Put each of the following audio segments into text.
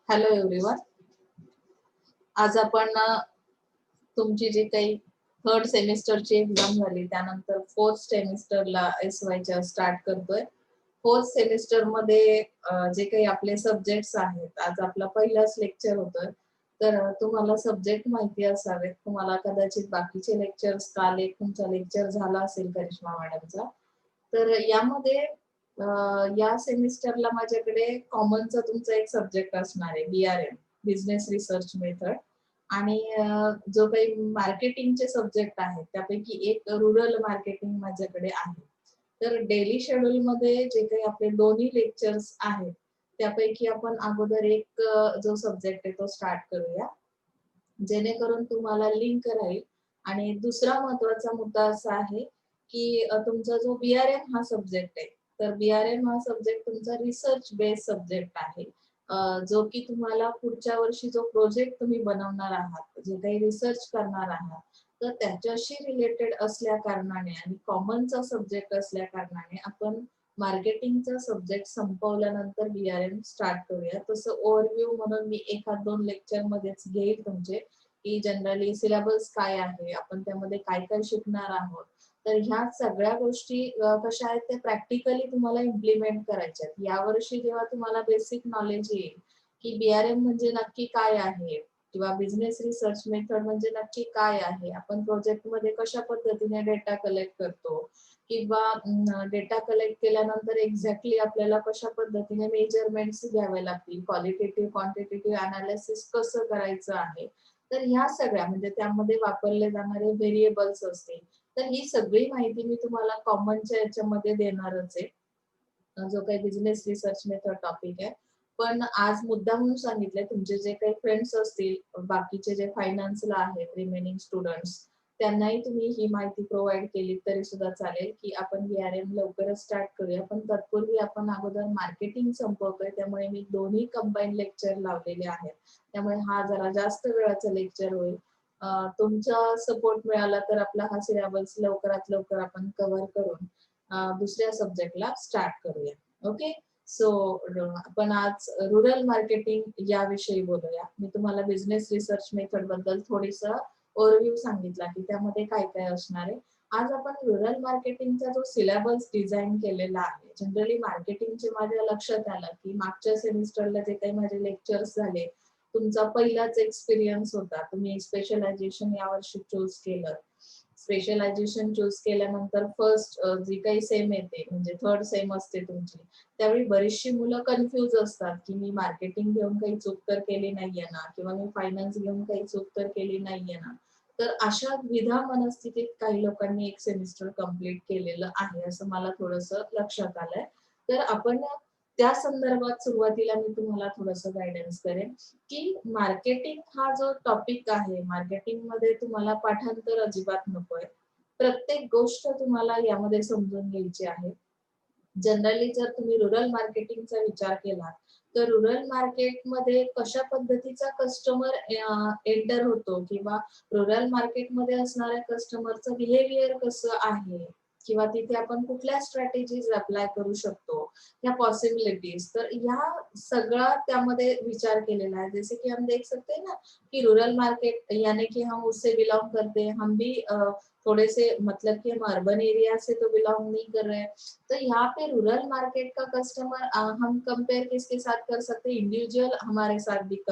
Hello everyone. आज आपण तुमची जी काही थर्ड सेमिस्टरची एक्झाम झाली त्यानंतर फोर्थ सेमिस्टरला SY स्टार्ट करतोय. फोर्थ सेमिस्टर मध्ये जे काही आपले सब्जेक्ट्स आहेत, आज आपला पहिलाच लेक्चर होतोय. तर तुम्हाला सब्जेक्ट माहिती असावेत. तुम्हाला कदाचित बाकीचे लेक्चर्स काल एक तुमचा लेक्चर झाला असेल करिश्मा मॅडमचा. तर यामध्ये या सेमिस्टरला माझ्याकडे कॉमनचा तुमचा एक सब्जेक्ट असणार आहे BRM, बिझनेस रिसर्च मेथड. आणि जो काही मार्केटिंगचे सब्जेक्ट आहेत त्यापैकी एक रुरल मार्केटिंग माझ्याकडे आहे. तर डेली शेड्यूल मध्ये जे काही आपले दोन्ही लेक्चर्स आहेत त्यापैकी आपण अगोदर एक जो सब्जेक्ट आहे तो स्टार्ट करूया, जेणेकरून तुम्हाला लिंक राहील. आणि दुसरा महत्वाचा मुद्दा असा आहे की तुमचा जो BRM हा सब्जेक्ट आहे, तर BRM हा सब्जेक्ट तुमचा रिसर्च बेस्ड सब्जेक्ट आहे. जो की तुम्हाला पुढच्या वर्षी जो प्रोजेक्ट तुम्ही बनवणार आहात, जे काही रिसर्च करणार आहात, तर त्याच्याशी रिलेटेड असल्या कारणाने आणि कॉमनचा सब्जेक्ट असल्या कारणाने आपण मार्केटिंगचा सब्जेक्ट संपवल्यानंतर BRM स्टार्ट करूया. तसं ओव्हरव्ह्यू म्हणून मी एखाद दोन लेक्चर मध्येच घेईल तुमचे, की जनरली सिलेबस काय आहे, आपण त्यामध्ये काय काय शिकणार आहोत. तर ह्या सगळ्या गोष्टी कशा आहेत ते प्रॅक्टिकली तुम्हाला इम्प्लिमेंट करायच्या आहेत. यावर्षी जेव्हा तुम्हाला बेसिक नॉलेज येईल की BRM म्हणजे नक्की काय आहे किंवा बिझनेस रिसर्च मेथड म्हणजे नक्की काय आहे, आपण प्रोजेक्ट मध्ये कशा पद्धतीने डेटा कलेक्ट करतो किंवा डेटा कलेक्ट केल्यानंतर एक्झॅक्टली आपल्याला कशा पद्धतीने मेजरमेंट्स घ्यावे लागतील, क्वालिटेटिव्ह क्वांटिटेटिव्ह अनालिसिस कसं करायचं आहे. तर ह्या सगळ्या म्हणजे त्यामध्ये वापरले जाणारे व्हेरिएबल्स असतील, तर ही सगळी माहिती मी तुम्हाला कॉमनच्या याच्यामध्ये देणारच आहे, जो काही बिझनेस रिसर्च मेथड टॉपिक आहे. पण आज मुद्दा म्हणून सांगितलंय, तुमचे जे काही फ्रेंड्स असतील बाकीचे जे फायनान्सला आहेत रिमेनिंग स्टुडंट्स, त्यांनाही तुम्ही ही माहिती प्रोव्हाइड केली तरी सुद्धा चालेल की आपण BRM लवकरच स्टार्ट करूया. पण तत्पूर्वी आपण अगोदर मार्केटिंग संपवतोय, त्यामुळे मी दोन्ही कंबाईन लेक्चर लावलेले आहेत. त्यामुळे हा जरा जास्त वेळाचा लेक्चर होईल. तुमचा सपोर्ट मिळाला तर आपला हा सिलेबस लवकरात लवकर आपण कव्हर करून दुसऱ्या सब्जेक्टला स्टार्ट करूया. ओके. सो आपण आज रुरल मार्केटिंग याविषयी बोलूया. मी तुम्हाला बिझनेस रिसर्च मेथड बद्दल थोडीसं ओव्हरव्ह्यू सांगितला की त्यामध्ये काय काय असणार आहे. आज आपण रुरल मार्केटिंगचा जो सिलेबस डिझाईन केलेला आहे, जनरली मार्केटिंगचे माझ्या लक्षात आलं की मागच्या सेमिस्टरला जे काही माझे लेक्चर्स झाले, तुमचा पहिलाच एक्सपिरियन्स होता, तुम्ही स्पेशलायझेशन यावर्षी चूज केलं. स्पेशलायझेशन चूज केल्यानंतर फर्स्ट जी काही सेम येते म्हणजे थर्ड सेम असते तुमची, त्यावेळी बरीचशी मुलं कन्फ्यूज असतात की मी मार्केटिंग घेऊन काही चूक तर केली नाहीये ना, किंवा मी फायनान्स घेऊन काही चूक तर केली नाहीये ना. तर अशा द्विधा मनस्थितीत काही लोकांनी एक सेमिस्टर कंप्लीट केलेलं आहे असं मला थोडंसं लक्षात आलंय. तर आपण त्या संदर्भात सुरुवातीला मी तुम्हाला थोडंसं गायडन्स करेन की मार्केटिंग हा जो टॉपिक आहे, मार्केटिंग मध्ये तुम्हाला पाठांतर अजिबात नकोय. प्रत्येक गोष्ट तुम्हाला यामध्ये समजून घ्यायची आहे. जनरली जर तुम्ही रुरल मार्केटिंगचा विचार केला तर रुरल मार्केटमध्ये कशा पद्धतीचा कस्टमर एंटर होतो किंवा रुरल मार्केटमध्ये असणाऱ्या कस्टमरचं बिहेवियर कसं आहे किंवा तिथे आपण कुठल्या स्ट्रॅटेजीज अप्लाय करू शकतो, या पॉसिबिलिटीज, तर ह्या सगळा त्यामध्ये विचार केलेला है। जैसे कि हम देख सकते हैं ना कि रूरल मार्केट यानी कि हम उससे बिलोंग करते हैं, हम भी थोड़े से मतलब कि हम अर्बन एरिया से तो बिलोंग नहीं कर रहे हैं। तो यहाँ पे रूरल मार्केट का कस्टमर हम कंपेयर किसके साथ कर सकते हैं, इंडिविजुअल हमारे साथ भी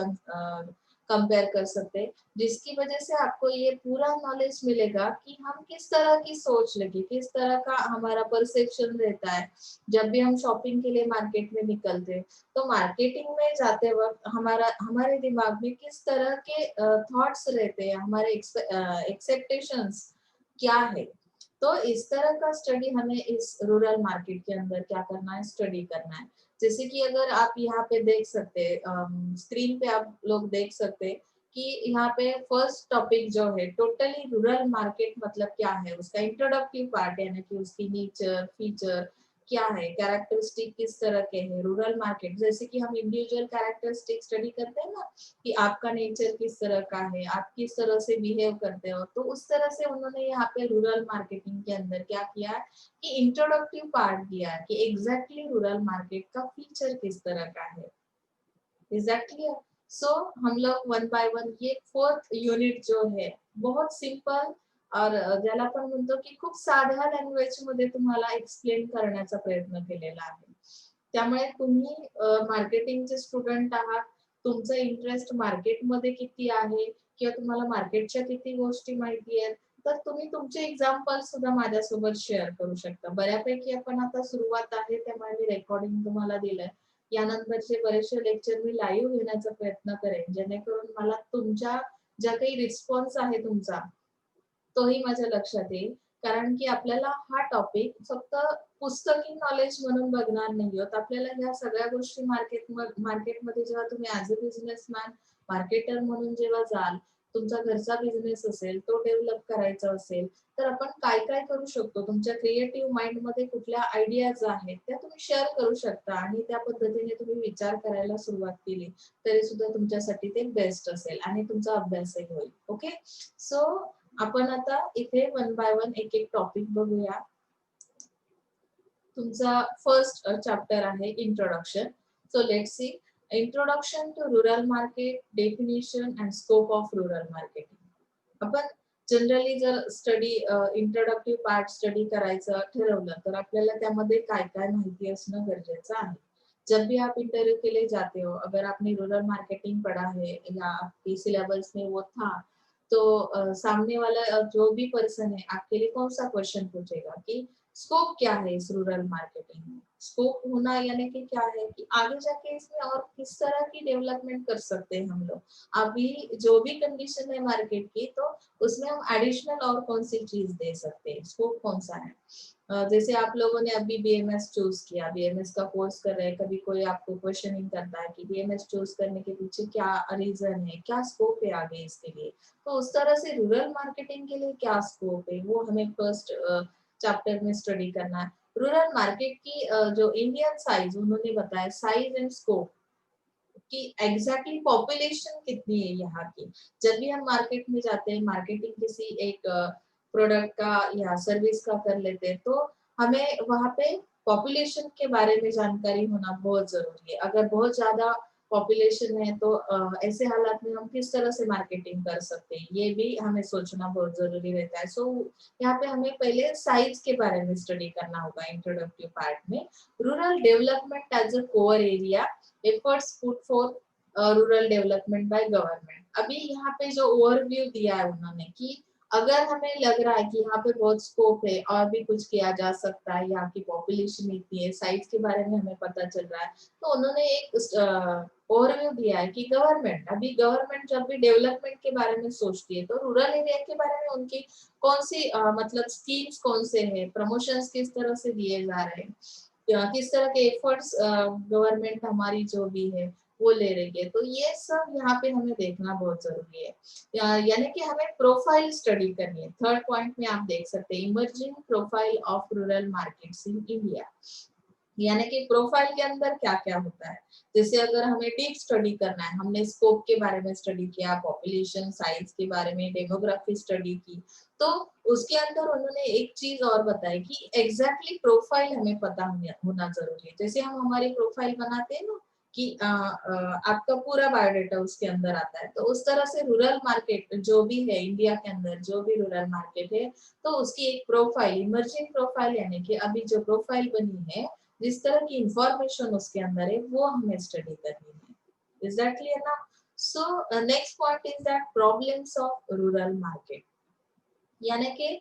कंपेयर कर सकते हैं, जिसकी वजह से आपको ये पूरा नॉलेज मिलेगा कि हम किस तरह की सोच लगी, किस तरह का हमारा परसेप्शन रहता है जब भी हम शॉपिंग के लिए मार्केट में निकलते हैं। तो मार्केटिंग में जाते वक्त हमारे दिमाग में किस तरह के थॉट्स रहते हैं, हमारे एक्सेप्टेशंस क्या है। तो इस तरह का स्टडी हमें इस रूरल मार्केट के अंदर क्या करना है, स्टडी करना है। जैसे कि अगर आप यहाँ पे देख सकते हैं, स्क्रीन पे आप लोग देख सकते हैं कि यहाँ पे फर्स्ट टॉपिक जो है टोटली रूरल मार्केट मतलब क्या है, उसका इंट्रोडक्टिव पार्ट यानी कि उसकी नेचर फीचर क्या है, कैरेक्टरिस्टिक किस तरह के हैं रूरल मार्केट। जैसे कि हम इंडिविजुअल कैरेक्टरिस्टिक स्टडी करते हैं ना कि आपका नेचर किस तरह का है, आप किस तरह से बिहेव करते हो, तो उस तरह से उन्होंने यहाँ पे रूरल मार्केटिंग के अंदर क्या किया है कि इंट्रोडक्टिव पार्ट दिया है कि एग्जैक्टली रूरल मार्केट का फीचर किस तरह का है। Is that clear? सो हम लोग वन बाय वन ये फोर्थ युनिट जो है बहुत सिंपल और ज्याला आपण म्हणतो की खूप साध्या लँग्वेज मध्ये तुम्हाला एक्सप्लेन करण्याचा प्रयत्न केलेला आहे. त्यामुळे तुम्ही मार्केटिंगचे स्टुडंट आहात, तुमचा इंटरेस्ट मार्केटमध्ये किती आहे किंवा तुम्हाला मार्केटच्या किती गोष्टी माहिती आहेत, तर तुम्ही तुमचे एक्झाम्पल सुद्धा माझ्यासोबत शेअर करू शकता. बऱ्यापैकी आपण आता सुरुवात आहे त्यामुळे मी रेकॉर्डिंग तुम्हाला दिलंय. यानंतरचे बरेचसे लेक्चर मी लाईव्ह घेण्याचा प्रयत्न करेन, जेणेकरून मला तुमच्या ज्या काही रिस्पॉन्स आहे तुमचा तोही माझ्या लक्षात येईल. कारण की आपल्याला हा टॉपिक फक्त पुस्तकी नॉलेज म्हणून बघणार नाही आहोत. आपल्याला ह्या सगळ्या गोष्टी मार्केटमध्ये जेव्हा तुम्ही ऍज अ बिझनेसमॅन मार्केटर म्हणून जेव्हा जाल, तुमचा घरचा बिझनेस असेल तो डेव्हलप करायचा असेल, तर आपण काय काय करू शकतो, तुमच्या क्रिएटिव्ह माइंड मध्ये कुठल्या आयडियाज आहेत त्या तुम्ही शेअर करू शकता आणि त्या पद्धतीने तुम्ही विचार करायला सुरुवात केली तरी सुद्धा तुमच्यासाठी ते बेस्ट असेल आणि तुमचा अभ्यासही होईल. ओके, सो आपण आता इथे वन बाय वन एक एक टॉपिक बघूया. तुमचा फर्स्ट चॅप्टर आहे introduction. So let's see. Introduction to rural market, definition and scope of rural marketing. आपण जनरली जर स्टडी इंट्रोडक्टिव्ह पार्ट स्टडी करायचं ठरवलं तर आपल्याला त्यामध्ये काय काय माहिती असणं गरजेचं आहे. जब भी आप इंटरव्यू के लिए जाते हो, अगर आपने रूरल मार्केटिंग पढ़ा है या आपके सिलेबस में वो था, तो सामने वाला जो भी पर्सन है आपके लिए कौन सा क्वेश्चन पूछेगा कि स्कोप क्या है इस रूरल मार्केटिंग में. स्कोप होना यानी कि क्या है कि आगे जाके इसमें और किस तरह की डेवलपमेंट कर सकते हैं हम लोग. अभी जो भी कंडीशन है मार्केट की, तो उसमें हम एडिशनल और कौन सी चीज दे सकते हैं, स्कोप कौन सा है. जैसे आप लोगों ने अभी बीएमएस चूज किया, बीएमएस का कोर्स कर रहे हैं, कभी कोई आपको क्वेश्चनिंग करता है कि बीएमएस चूज करने के पीछे क्या रीजन है, क्या स्कोप है आगे इसके लिए. तो उस तरह से रूरल मार्केटिंग के लिए क्या स्कोप है वो हमें फर्स्ट चैप्टर में स्टडी करना है. रूरल मार्केट की जो इंडियन साइज उन्होंने बताया, साइज एंड स्कोप कि एग्जैक्टली पॉपुलेशन कितनी है यहाँ की. जब भी हम मार्केट में जाते हैं, मार्केटिंग किसी एक प्रोडक्ट का या सर्विस का कर लेते हैं, तो हमें वहाँ पे पॉपुलेशन के बारे में जानकारी होना बहुत जरूरी है. अगर बहुत ज्यादा पॉपुलेशन है तो ऐसे हालात में हम किस तरह से मार्केटिंग कर सकते हैं, ये भी हमें सोचना बहुत जरूरी रहता है. सो यहाँ पे हमें पहले साइज के बारे में स्टडी करना होगा इंट्रोडक्टिव पार्ट में. Rural development as a core area, efforts put for rural development by government. अभी यहाँ पे जो ओवरव्यू दिया है उन्होंने कि अगर हमें लग रहा है कि यहाँ पे बहुत स्कोप है और भी कुछ किया जा सकता है, यहाँ की पॉपुलेशन इतनी है, साइज के बारे में हमें पता चल रहा है, तो उन्होंने एक ओवरव्यू दिया है कि गवर्नमेंट जब भी डेवलपमेंट के बारे में सोचती है तो रूरल एरिया के बारे में उनकी कौन सी मतलब स्कीम्स कौन से हैं, प्रमोशंस किस तरह से दिए जा रहे हैं, किस तरह के एफर्ट्स गवर्नमेंट हमारी जो भी है वो ले रही है. तो ये सब यहाँ पे हमें देखना बहुत जरूरी है. यानी कि हमें प्रोफाइल स्टडी करनी है. थर्ड पॉइंट में आप देख सकते हैं emerging profile of rural markets in India. यानी कि प्रोफाइल के अंदर क्या क्या होता है. जैसे अगर हमें डीप स्टडी करना है, हमने स्कोप के बारे में स्टडी किया, पॉपुलेशन साइज के बारे में डेमोग्राफी स्टडी की, तो उसके अंदर उन्होंने एक चीज और बताई कि एग्जैक्टली प्रोफाइल हमें पता होना जरूरी है. जैसे हम हमारी प्रोफाइल बनाते हैं ना कि आपका पूरा बायोडाटा उसके अंदर आता है, तो उस तरह से रूरल मार्केट जो भी है इंडिया के अंदर, जो भी रूरल मार्केट है, तो उसकी एक प्रोफाइल, इमर्जिंग प्रोफाइल यानी कि अभी जो प्रोफाइल बनी है, जिस तरह की इंफॉर्मेशन उसके अंदर है वो हमें स्टडी करनी है. इज दैट क्लियर ना? So next point is that problems of rural market. यानी कि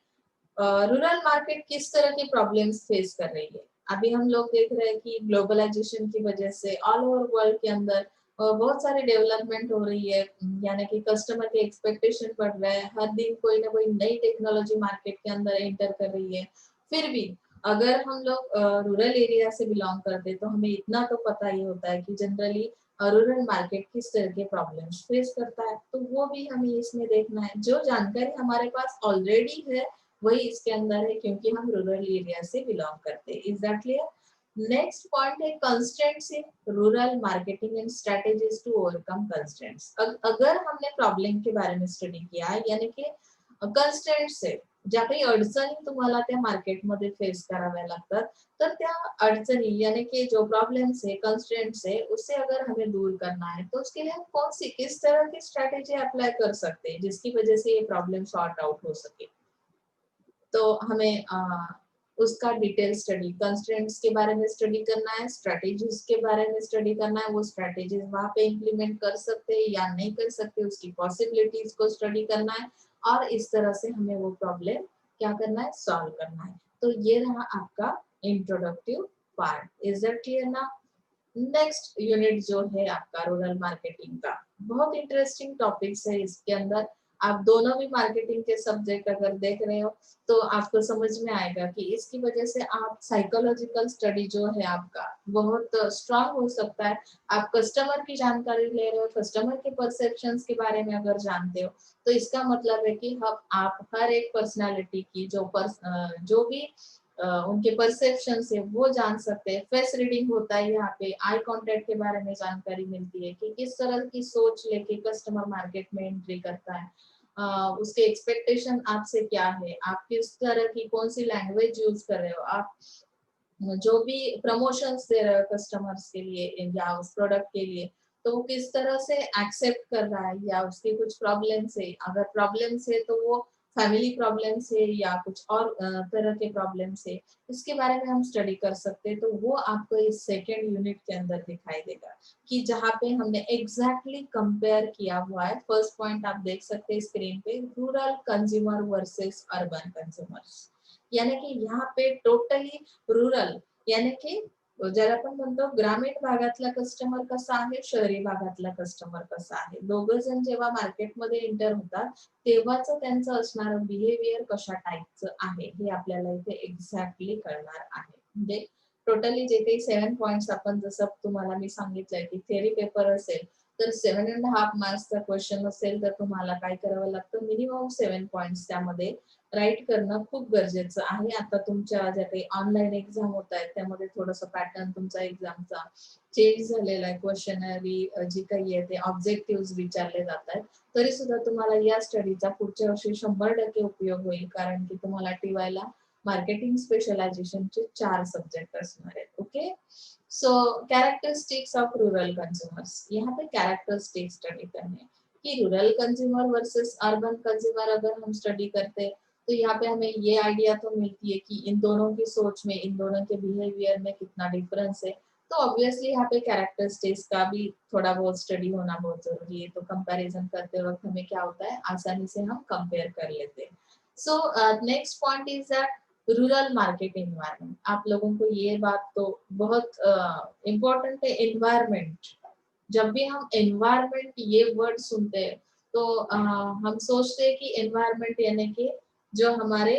रूरल मार्केट किस तरह की प्रॉब्लम्स फेस कर रही है. अभी हम लोग देख रहे हैं कि ग्लोबलाइजेशन की वजह से ऑल ओवर वर्ल्ड के अंदर बहुत सारी डेवलपमेंट हो रही है. यानी कि कस्टमर के एक्सपेक्टेशन बढ़ रहा है, हर दिन कोई ना कोई नई टेक्नोलॉजी मार्केट के अंदर एंटर कर रही है. फिर भी अगर हम लोग रूरल एरिया से बिलोंग करते हैं तो हमें इतना तो पता ही होता है कि जनरली रूरल मार्केट किस तरह के प्रॉब्लम्स फेस करता है, तो वो भी हमें इसमें देखना है. जो जानकारी हमारे पास ऑलरेडी है वही इसके अंदर है, क्योंकि हम रूरल एरिया से बिलोंग करते हैं. Is that clear? Next point है constraints in rural marketing and strategies to overcome constraints. अगर हमने प्रॉब्लम के बारे में स्टडी किया, यानी कि कंस्ट्रेंट्स है, ज्या काही अडचणी तुम्हाला त्या मार्केटमध्ये फेस कराव्या लागतात, तर त्या अड़चनी यानी कि जो प्रॉब्लम्स है, कंस्ट्रेंट्स है, उससे अगर हमें दूर करना है तो उसके लिए हम कौन सी किस तरह की स्ट्रैटेजी अप्लाई कर सकते हैं जिसकी वजह से ये प्रॉब्लम सॉर्ट आउट हो सके। तो हमें उसका डिटेल स्टडी, कंस्ट्रेंट्स के बारे में स्टडी करना है, स्ट्रेटेजीज के बारे में स्टडी करना है, वो स्ट्रेटेजीज वहां पे इम्प्लीमेंट कर सकते हैं या नहीं कर सकते, उसकी पॉसिबिलिटीज को स्टडी करना है और इस तरह से हमें वो प्रॉब्लम क्या करना है, सॉल्व करना है। तो ये रहा आपका introductive part. Is that clear ना? नेक्स्ट यूनिट जो है आपका रूरल मार्केटिंग का, बहुत इंटरेस्टिंग टॉपिक्स है इसके अंदर। आप दोनों भी मार्केटिंग के सब्जेक्ट अगर देख रहे हो तो आपको समझ में आएगा कि इसकी वजह से आप साइकोलॉजिकल स्टडी जो है आपका बहुत स्ट्रांग हो सकता है। आप कस्टमर की जानकारी ले रहे हो, कस्टमर के परसेप्शंस के बारे में अगर जानते हो तो इसका मतलब है कि आप हर एक पर्सनालिटी की जो भी उनके परसेप्शन से वो जान सकते हैं। फेस रीडिंग होता है यहाँ पे, आई कांटेक्ट के बारे में जानकारी मिलती है कि किस तरह की सोच लेके कस्टमर मार्केट में एंट्री करता है, उसके एक्सपेक्टेशन आपसे क्या है, आप किस तरह की कौन सी लैंग्वेज यूज कर रहे हो, आप जो भी प्रमोशंस दे रहे हो कस्टमर्स के लिए या उस प्रोडक्ट के लिए, तो वो किस तरह से एक्सेप्ट कर रहा है या उसके कुछ प्रॉब्लम्स है, अगर प्रॉब्लम्स है तो वो फैमिली प्रॉब्लम्स है या कुछ और तरह के प्रॉब्लम्स है, इसके बारे में हम स्टडी कर सकते हैं। तो वो आपको इस सेकेंड यूनिट के अंदर दिखाई देगा कि जहाँ पे हमने एग्जैक्टली कंपेयर किया हुआ है। फर्स्ट पॉइंट आप देख सकते हैं स्क्रीन पे, rural consumer versus urban consumers, यानी कि यहाँ पे टोटली रूरल यानी की जर आपण म्हणतो ग्रामीण भागातला कस्टमर कसा आहे, शहरी भागातला कस्टमर कसा आहे, दोघं जण जेव्हा मार्केटमध्ये एंटर होतात तेव्हाच त्यांचं असणारं बिहेवियर कशा टाईपचं आहे हे आपल्याला इथे एक्झॅक्टली कळणार आहे। म्हणजे टोटली जे काही 7 पॉइंट्स आपण जसं तुम्हाला मी सांगितलंय की थेअरी पेपर असेल तर 7.5 मार्क्सचा क्वेश्चन असेल तर तुम्हाला काय करावं लागतं, मिनिमम 7 पॉइंट्स त्यामध्ये राईट करणं खूप गरजेचं आहे। आता तुमच्या ज्या काही ऑनलाईन एक्झाम होत आहेत त्यामध्ये थोडंसं पॅटर्न तुमचा एक्झामचा चेंज झालेला आहे, क्वेश्चनरी जी काही आहे ते ऑब्जेक्टिव्ह विचारले जात आहेत, तरी सुद्धा तुम्हाला या स्टडीचा पुढच्या वर्षी 100% उपयोग होईल, कारण की तुम्हाला टीवायला मार्केटिंग स्पेशलायझेशनचे 4 सब्जेक्ट असणार आहेत। Okay, so characteristics of rural consumers, यहाँ पे कैरेक्टरिस्टिक्स स्टडी करने हैं कि rural consumer versus urban consumer अगर हम स्टडी करते हैं तो यहाँ पे हमें ये आइडिया तो मिलती है कि इन दोनों की सोच में, इन दोनों के बिहेवियर में कितना डिफरेंस है। तो ऑब्वियसली यहाँ पे कैरेक्टरिस्टिक्स का भी थोड़ा बहुत स्टडी होना बहुत जरूरी है। तो कंपैरिजन करते वक्त हमें क्या होता है, आसानी से हम कंपेयर कर लेते हैं। So next point is that rural market environment. आप लोगों को ये बात तो बहुत इम्पोर्टेंट है, एनवायरनमेंट। जब भी हम एनवायरनमेंट ये वर्ड सुनते हैं तो हम सोचते हैं कि एनवायरनमेंट यानी कि जो हमारे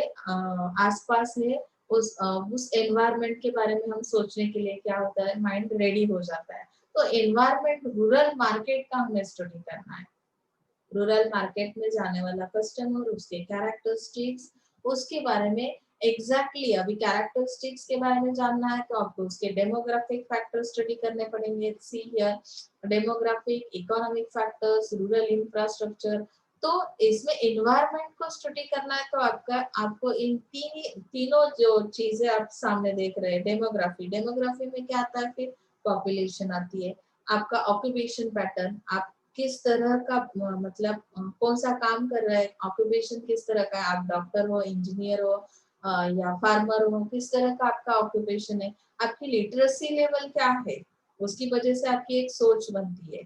आसपास है उस एनवायरनमेंट के बारे में हम सोचने के लिए क्या होता है, माइंड रेडी हो जाता है। तो एनवायरनमेंट रूरल मार्केट का हमें स्टडी करना है। रूरल मार्केट में जाने वाला कस्टमर, उसके कैरेक्टरिस्टिक्स, उसके बारे में एग्जैक्टली अभी कैरेक्टरिस्टिक्स के बारे में जानना है तो आपको उसके डेमोग्राफिक फैक्टर स्टडी करने पड़ेंगे। See here demographic, economic factors, rural infrastructure. तो इसमें एनवायरनमेंट को स्टडी करना है तो आपको इन तीनों जो चीजें आप सामने देख रहे हैं, डेमोग्राफी, डेमोग्राफी में क्या आता है, फिर पॉपुलेशन आती है, आपका ऑक्यूपेशन पैटर्न, आप किस तरह का मतलब कौन सा काम कर रहा है, ऑक्यूपेशन किस तरह का है, आप डॉक्टर हो, इंजीनियर हो या फार्मर हो, किस तरह का आपका ऑक्यूपेशन है, आपकी लिटरेसी लेवल क्या है, उसकी वजह से आपकी एक सोच बनती है।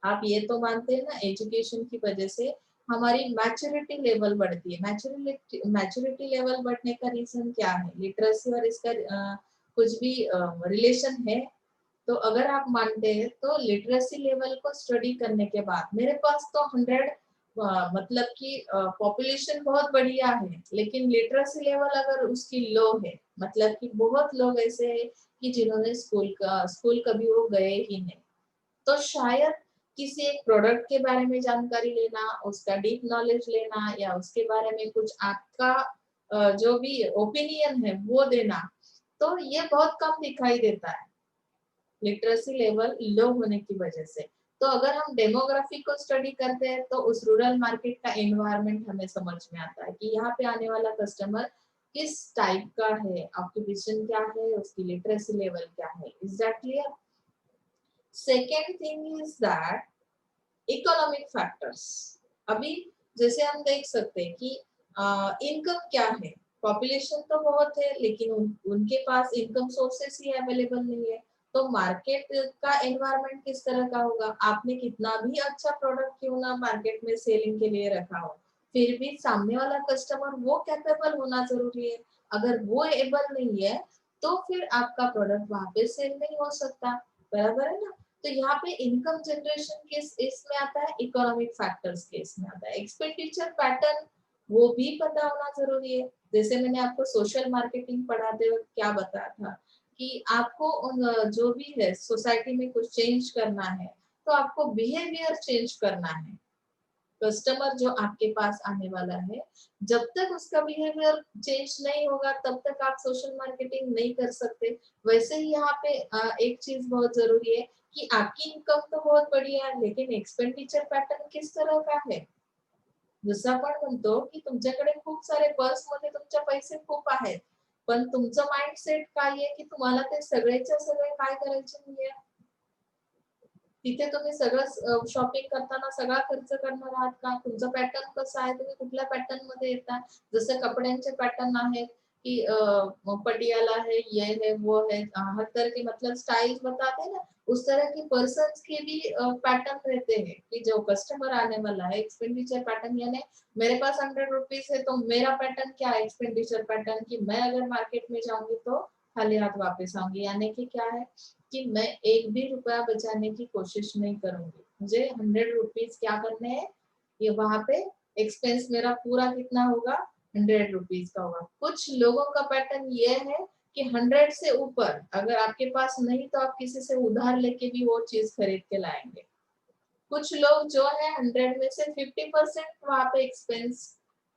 आप ये तो मानते हैं ना, एजुकेशन की वजह से हमारी मैच्योरिटी लेवल बढ़ती है। मैच्योरिटी लेवल बढ़ने का रीजन क्या है, लिटरेसी और इसका कुछ भी रिलेशन है। तो अगर आप मानते हैं तो लिटरेसी लेवल को स्टडी करने के बाद मेरे पास तो 100 मतलब कि पॉपुलेशन बहुत बढ़िया है लेकिन लिटरेसी लेवल अगर उसकी लो है, मतलब कि बहुत लोग ऐसे हैं कि जिन्होंने स्कूल कभी वो गए ही नहीं, तो शायद किसी एक प्रोडक्ट के बारे में जानकारी लेना, उसका डीप नॉलेज लेना या उसके बारे में कुछ आपका जो भी ओपिनियन है वो देना, तो ये बहुत कम दिखाई देता है लिटरेसी लेवल लो होने की वजह से। तो अगर हम डेमोग्राफी को स्टडी करते हैं तो उस रूरल मार्केट का एनवायरनमेंट हमें समझ में आता है कि यहाँ पे आने वाला कस्टमर किस टाइप का है, ऑक्यूपेशन क्या है, उसकी लिटरेसी लेवल क्या है. Is that clear? Second thing is that economic factors. अभी जैसे हम देख सकते हैं कि इनकम क्या है, पॉपुलेशन तो बहुत है लेकिन उनके पास इनकम सोर्सेस ही अवेलेबल नहीं है. तो मार्केट का एनवायरनमेंट किस तरह का होगा, आपने कितना भी अच्छा प्रोडक्ट क्यों ना मार्केट में सेलिंग के लिए रखा हो, फिर भी सामने वाला कस्टमर वो कैपेबल होना जरूरी है. अगर वो एबल नहीं है तो फिर आपका प्रोडक्ट वहां पे सेल नहीं हो सकता. बराबर है ना? तो यहाँ पे इनकम जनरेशन केस इसमें आता है, इकोनॉमिक फैक्टर्स केस में आता है. एक्सपेंडिचर पैटर्न वो भी पता होना जरूरी है. जैसे मैंने आपको सोशल मार्केटिंग पढ़ाते वक्त क्या बताया था कि आपको जो भी है सोसाइटी में कुछ चेंज करना है तो आपको बिहेवियर चेंज करना है. कस्टमर जो आपके पास आने वाला है, जब तक उसका बिहेवियर चेंज नहीं होगा तब तक आप सोशल मार्केटिंग नहीं कर सकते. वैसे ही यहाँ पे एक चीज बहुत जरूरी है की आपकी इन्कम तो बहुत बढ़िया आहे लेकिन एक्सपेंडिचर पॅटर्न किस तरह का आहे. जसं आपण म्हणतो की तुमच्याकडे खूप सारे पर्समध्ये तुमच्या पैसे खूप आहेत पण तुमचं माइंडसेट काय आहे की तुम्हाला ते सगळेच्या सगळे काय करायचे नाहीये. तिथे तुम्ही सगळं शॉपिंग करताना सगळा खर्च करणार आहात का, तुमचा पॅटर्न कसा आहे, तुम्ही कुठल्या पॅटर्न मध्ये येता. जसे कपड्यांचे पॅटर्न आहेत कि पटियाला है, ये है, वो है, हर तरह की मतलब स्टाइल बताते हैं ना, उस तरह की पर्सन्स के भी पैटर्न रहते हैं कि जो कस्टमर आने वाला है एक्सपेंडिचर पैटर्न यानी मेरे पास 100 रुपीज है तो मेरा पैटर्न क्या है एक्सपेंडिचर पैटर्न कि मैं अगर मार्केट में जाऊंगी तो खाली हाथ वापस आऊंगी. यानी कि क्या है कि मैं एक भी रुपया बचाने की कोशिश नहीं करूंगी. मुझे 100 रुपीज क्या करने हैं, ये वहां पे एक्सपेंस मेरा पूरा कितना होगा 100 रुपीज का होगा. कुछ लोगों का पैटर्न ये है कि 100 से ऊपर अगर आपके पास नहीं तो आप किसी से उधार लेके भी वो चीज खरीद के लाएंगे. कुछ लोग जो है 100 में से 50% वहां पे एक्सपेंस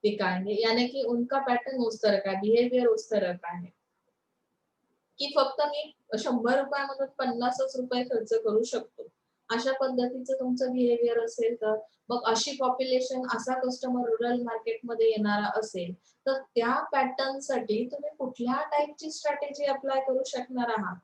दिखाएंगे. यानी कि उनका पैटर्न उस तरह का, बिहेवियर उस तरह का है की फक्त मी 100 रुपयामधून 50च रुपये खर्च करू शकतो. अशा पद्धतीचं तुमचं बिहेवियर असेल तर मग अशी पॉप्युलेशन असा कस्टमर रूरल मार्केटमध्ये येणारा असेल तर त्या पॅटर्न साठी तुम्ही कुठल्या टाइपची स्ट्रॅटेजी अप्लाय करू शकणार आहात.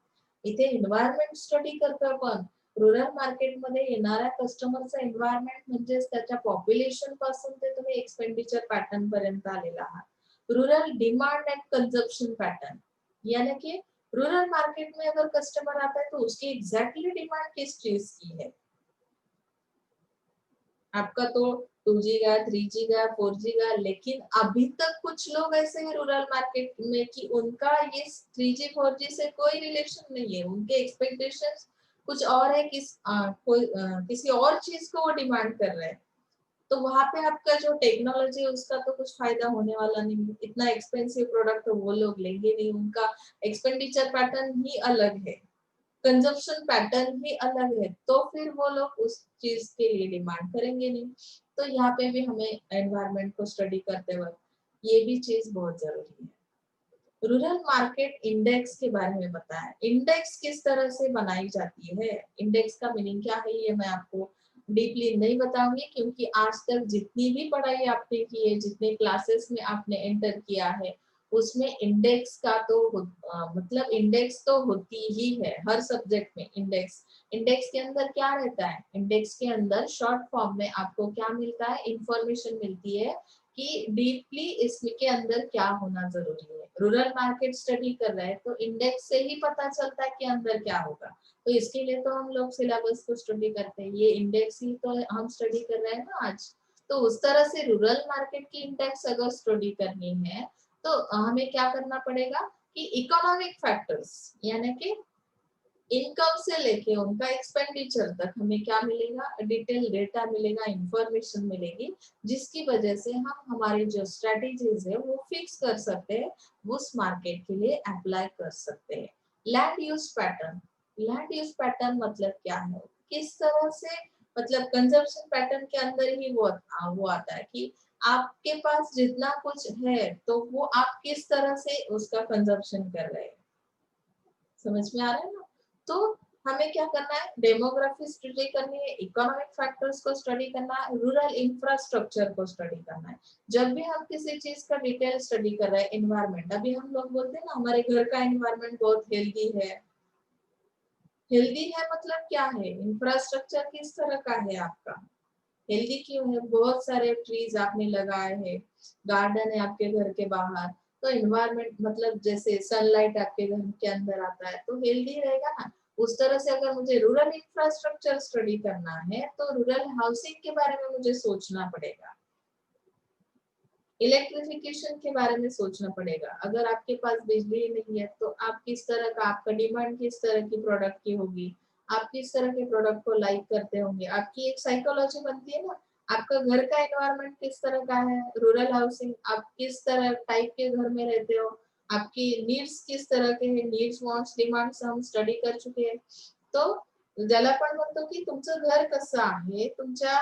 इथे एन्व्हायरमेंट स्टडी करतो आपण. रूरल मार्केटमध्ये येणाऱ्या कस्टमरचा एन्व्हायरमेंट म्हणजे त्याच्या पॉप्युलेशन पासून ते तुम्ही एक्सपेंडिचर पॅटर्न पर्यंत आलेला आहात. Rural demand and consumption pattern यानी कि रूरल मार्केट में अगर कस्टमर आता है तो उसकी एग्जैक्टली डिमांड किस चीज की है. आपका तो 2G का 3G का 4G का, लेकिन अभी तक कुछ लोग ऐसे हैं रूरल मार्केट में कि उनका ये 3G 4G से कोई रिलेशन नहीं है. उनके एक्सपेक्टेशंस कुछ और है, किसी और चीज को वो डिमांड कर रहे हैं. तो वहां पे आपका जो टेक्नोलॉजी है उसका तो कुछ फायदा होने वाला नहीं है. इतना एक्सपेंसिव प्रोडक्ट तो वो लोग लेंगे नहीं. उनका एक्सपेंडिचर पैटर्न ही अलग है, कंजप्शन पैटर्न भी अलग है, तो फिर वो लोग उस चीज के लिए डिमांड करेंगे नहीं. तो यहाँ पे भी हमें एनवायरनमेंट को स्टडी करते वक्त ये भी चीज बहुत जरूरी है. रूरल मार्केट इंडेक्स के बारे में बताया. इंडेक्स किस तरह से बनाई जाती है, इंडेक्स का मीनिंग क्या है ये मैं आपको डीपली नहीं बताऊंगी क्योंकि आज तक जितनी भी पढ़ाई आपने की है, जितने क्लासेस में आपने एंटर किया है उसमें इंडेक्स का तो मतलब इंडेक्स तो होती ही है हर सब्जेक्ट में. इंडेक्स के अंदर क्या रहता है, इंडेक्स के अंदर शॉर्ट फॉर्म में आपको क्या मिलता है, इंफॉर्मेशन मिलती है कि डीपली इसके अंदर क्या होना जरूरी है. रूरल मार्केट स्टडी कर रहे हैं तो इंडेक्स से ही पता चलता है कि अंदर क्या होगा. तो इसके लिए तो हम लोग सिलेबस को स्टडी करते हैं. ये इंडेक्स ही तो हम स्टडी कर रहे हैं ना आज. तो उस तरह से रूरल मार्केट की इंडेक्स अगर स्टडी करनी है तो हमें क्या करना पड़ेगा कि इकोनॉमिक फैक्टर्स यानी कि इनकम से लेके उनका एक्सपेंडिचर तक हमें क्या मिलेगा, डिटेल डेटा मिलेगा, इंफॉर्मेशन मिलेगी जिसकी वजह से हम हमारी जो स्ट्रेटेजीज है वो फिक्स कर सकते हैं, उस मार्केट के लिए अप्लाई कर सकते हैं. Land use pattern. Land use pattern मतलब क्या है, किस तरह से मतलब कंजप्शन पैटर्न के अंदर ही वो आता है कि आपके पास जितना कुछ है तो वो आप किस तरह से उसका कंजप्शन कर रहे हैं. समझ में आ रहा है ना. तो हमें क्या करना है, डेमोग्राफी स्टडी करनी है, इकोनॉमिक फैक्टर्स को स्टडी करना है, रूरल इंफ्रास्ट्रक्चर को स्टडी करना है। जब भी हम किसी चीज का डिटेल स्टडी कर रहे हैं, एनवायरमेंट, अभी हम लोग बोलते हैं ना हमारे घर का एनवायरमेंट बहुत हेल्दी है। हेल्दी है मतलब क्या है, इंफ्रास्ट्रक्चर किस तरह का है आपका, हेल्दी क्यों है, बहुत सारे ट्रीज आपने लगाए हैं, गार्डन है आपके घर के बाहर, तो एनवायरमेंट मतलब जैसे सनलाइट आपके घर के अंदर आता है तो हेल्दी रहेगा ना। उस तरह से अगर मुझे रूरल इंफ्रास्ट्रक्चर स्टडी करना है तो रूरल हाउसिंग के बारे में मुझे सोचना पड़ेगा, इलेक्ट्रिफिकेशन के बारे में सोचना पड़ेगा। अगर आपके पास बिजली नहीं है तो आप किस तरह का, आपका डिमांड किस तरह की प्रोडक्ट की होगी, आप किस तरह के प्रोडक्ट को लाइक करते होंगे, आपकी एक साइकोलॉजी बनती है ना। आपका घर का एनवायरनमेंट किस तरह का है, रूरल हाउसिंग, आप किस तरह टाइप के घर में रहते हो, आपकी नीड्स किस तरह के हैं, नीड्स वॉन्ट्स डिमांड्स हम स्टडी कर चुके हैं। तो ज्याला पण म्हणतो की तुमचं घर कसं आहे, तुमच्या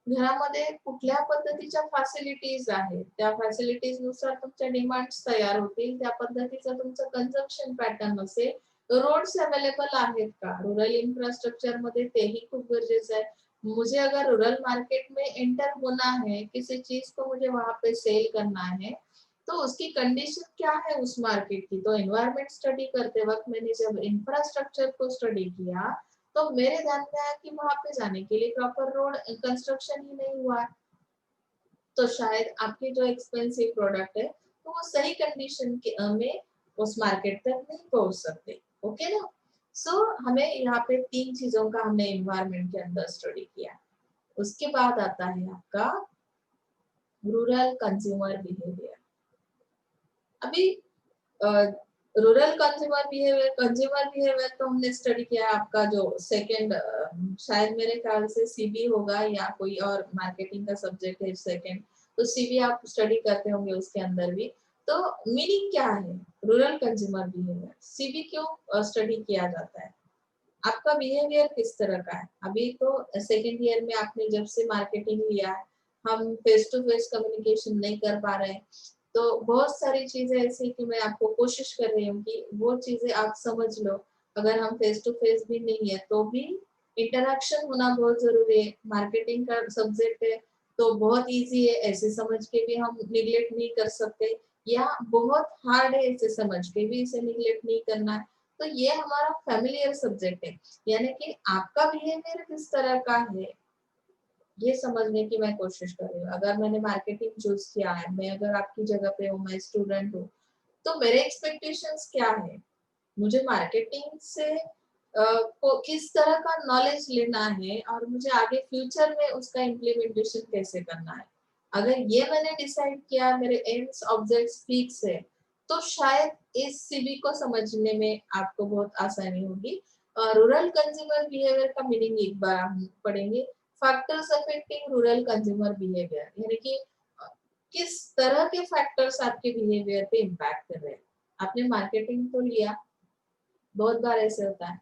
घरामध्ये कुठल्या पद्धतीच्या फॅसिलिटीज आहेत, त्या फॅसिलिटीज नुसार तुमच्या डिमांड्स तयार होतील, त्या पद्धतीचं तुमचं कंझम्पशन पॅटर्न असेल, रोड्स अवेलेबल आहेत का, रूरल इंफ्रास्ट्रक्चर मध्ये तेही खूप गरजेचं है। मुझे अगर रूरल मार्केट में एंटर होना है, किसी चीज को मुझे वहां पे सेल करना है, तो उसकी कंडीशन क्या है उस मार्केट की। तो एनवायरमेंट स्टडी करते वक्त मैंने जब इंफ्रास्ट्रक्चर को स्टडी किया तो मेरे ध्यान में आया कि वहां पे जाने के लिए प्रॉपर रोड कंस्ट्रक्शन ही नहीं हुआ है, तो शायद आपकी जो एक्सपेंसिव प्रोडक्ट है तो वो सही कंडीशन के में उस मार्केट तक नहीं पहुंच सकते। ओके ना। सो हमें यहाँ पे तीन चीजों का हमने एनवायरमेंट के अंदर स्टडी किया। उसके बाद आता है आपका रूरल कंज्यूमर बिहेवियर। अभी रूरल कंज्यूमर बिहेवियर तो हमने स्टडी किया है, आपका जो सेकंड शायद मेरे ख्याल से सीबी होगा या कोई और मार्केटिंग का सब्जेक्ट है सेकंड, तो सीबी आप स्टडी करते होंगे उसके अंदर भी। तो मीनिंग क्या है रूरल कंज्यूमर बिहेवियर, सीबी क्यों स्टडी किया जाता है, आपका बिहेवियर किस तरह का है। अभी तो सेकंड ईयर में आपने जब से मार्केटिंग लिया है, हम फेस टू फेस कम्युनिकेशन नहीं कर पा रहे हैं, तो बहुत सारी चीजें ऐसी कि मैं आपको कोशिश कर रही हूँ कि वो चीजें आप समझ लो। अगर हम फेस टू फेस भी नहीं है तो भी इंटरेक्शन होना बहुत जरूरी है। मार्केटिंग का सब्जेक्ट है तो बहुत इजी है, ऐसे समझ के भी हम निग्लेक्ट नहीं कर सकते, या बहुत हार्ड है ऐसे समझ के भी इसे निग्लेक्ट नहीं करना है। तो ये हमारा फैमिलियर सब्जेक्ट है, यानी कि आपका बिहेवियर किस तरह का है ये समझने की मैं कोशिश कर रही हूँ। अगर मैंने मार्केटिंग चूज किया है, मैं अगर आपकी जगह पे हूँ, मैं स्टूडेंट हूँ, तो मेरे एक्सपेक्टेशंस क्या है, मुझे मार्केटिंग से को किस तरह का नॉलेज लेना है और मुझे आगे फ्यूचर में उसका इम्प्लीमेंटेशन कैसे करना है। अगर ये मैंने डिसाइड किया, मेरे एम्स ऑब्जेक्ट्स फिक्स है, तो शायद इस सीबी को समझने में आपको बहुत आसानी होगी। रूरल कंज्यूमर बिहेवियर का मीनिंग एक बार हम पढ़ेंगे, factors affecting rural consumer behaviour, यानी कि अ, किस तरह के फैक्टर्स आपके बिहेवियर पे इम्पैक्ट कर रहे हैं। आपने मार्केटिंग तो लिया, बहुत बार ऐसे होता है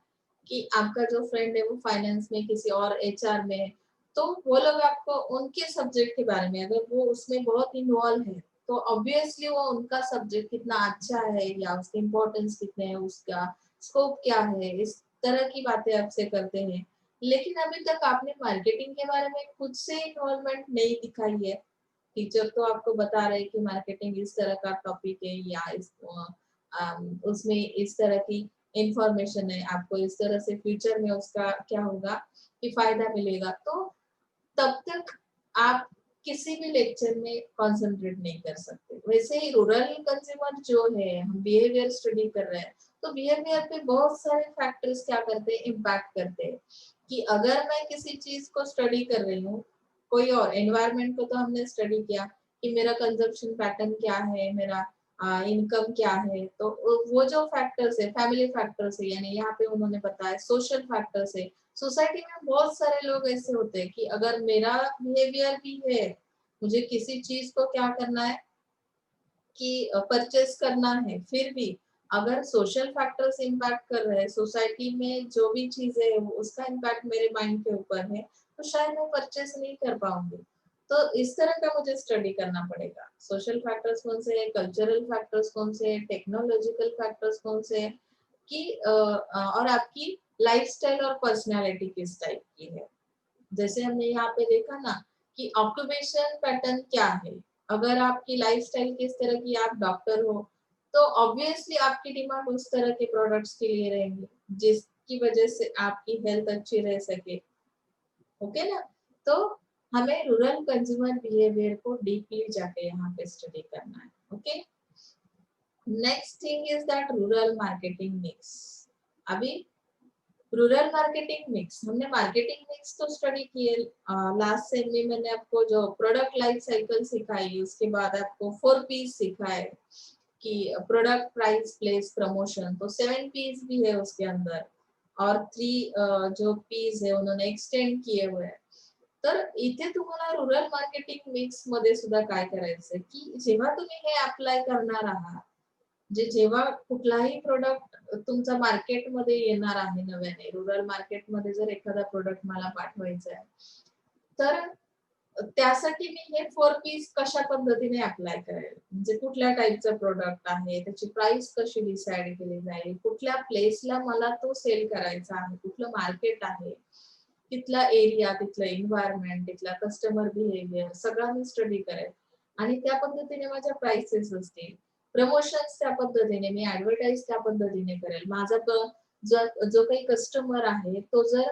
कि आपका जो फ्रेंड है वो फाइनेंस में किसी और एचआर में है, तो वो लोग आपको उनके सब्जेक्ट के बारे में, अगर वो उसमें बहुत इन्वॉल्व है तो ऑब्वियसली वो उनका सब्जेक्ट कितना अच्छा है या उसके इम्पोर्टेंस कितने हैं, उसका स्कोप क्या है, इस तरह की बातें आपसे करते हैं। लेकिन अभी तक आपने मार्केटिंग के बारे में खुद से इन्वॉल्वमेंट नहीं दिखाई है। टीचर तो आपको बता रहे हैं कि मार्केटिंग इस तरह का टॉपिक है या उसमें इस तरह की इंफॉर्मेशन है, आपको इस तरह से फ्यूचर में उसका क्या होगा कि फायदा मिलेगा, तो तब तक आप किसी भी लेक्चर में कंसंट्रेट नहीं कर सकते। वैसे ही रूरल कंज्यूमर जो है, हम बिहेवियर स्टडी कर रहे हैं, तो बिहेवियर पे बहुत सारे फैक्टर्स क्या करते हैं, इम्पैक्ट करते हैं। कि अगर मैं किसी चीज को स्टडी कर रही हूँ, कोई और एनवायरनमेंट को तो हमने स्टडी किया कि मेरा कंजप्शन पैटर्न क्या है, मेरा इनकम क्या है, तो वो जो फैक्टर्स है फैमिली फैक्टर्स है, यानी यहाँ पे उन्होंने बताया सोशल फैक्टर्स है। सोसाइटी में बहुत सारे लोग ऐसे होते हैं कि अगर मेरा बिहेवियर भी है, मुझे किसी चीज को क्या करना है कि परचेस करना है, फिर भी अगर सोशल फैक्टर्स इम्पैक्ट कर रहे हैं, सोसाइटी में जो भी चीजें है उसका इम्पैक्ट मेरे माइंड के ऊपर है, तो शायद मैं परचेस नहीं कर पाऊंगी। तो इस तरह का मुझे स्टडी करना पड़ेगा, सोशल फैक्टर्स कौन से है, कल्चरल फैक्टर्स कौन से है, टेक्नोलॉजिकल फैक्टर्स कौन से है, कि और आपकी लाइफस्टाइल और पर्सनालिटी किस टाइप की है। जैसे हमने यहाँ पे देखा ना कि ऑक्यूपेशन पैटर्न क्या है। अगर आपकी लाइफस्टाइल किस तरह की, आप डॉक्टर हो, तो ऑब्वियसली आपकी डिमांड उस तरह के प्रोडक्ट्स के लिए रहेंगे जिसकी वजह से आपकी हेल्थ अच्छी रह सके। ओके ना। तो हमें रूरल कंज्यूमर बिहेवियर को डीपली जाके यहाँ पे स्टडी करना है। Okay, next thing is that rural marketing mix. अभी रूरल मार्केटिंग मिक्स, हमने मार्केटिंग मिक्स तो स्टडी किए लास्ट सेम में। मैंने आपको जो प्रोडक्ट लाइफ साइकिल सिखाई, उसके बाद आपको 4 P's सिखाए कि प्रोडक्ट, प्राइस, प्लेस, प्रमोशन। तो 7 P's भी है उसके अंदर, और 3 जो P's है उन्होंने एक्सटेंड किए हुए हैं। तर इथे तुम्हाला रूरल मार्केटिंग मिक्स मध्ये सुद्धा काय करायचंय की जेव्हा तुम्ही हे अप्लाय करणार आहात, जेव्हा कुठलाही प्रोडक्ट तुमचा मार्केटमध्ये येणार आहे नव्याने, रूरल मार्केटमध्ये जर एखादा प्रोडक्ट मला पाठवायचा आहे, तर त्यासाठी मी हे 4 P's कशा पद्धतीने अप्लाय करेल, म्हणजे कुठल्या टाईपचं प्रोडक्ट आहे, त्याची प्राइस कशी डिसाइड केली जाईल, कुठल्या प्लेसला मला तो सेल करायचा आहे, कुठलं मार्केट आहे, तिथला एरिया, तिथलं एन्व्हायरमेंट, तिथला कस्टमर बिहेवियर सगळं मी स्टडी करेल आणि त्या पद्धतीने माझ्या प्राइसेस असतील, प्रमोशन्स त्या पद्धतीने, मी ऍडव्हर्टाइज त्या पद्धतीने करेल। माझा जो काही कस्टमर आहे तो जर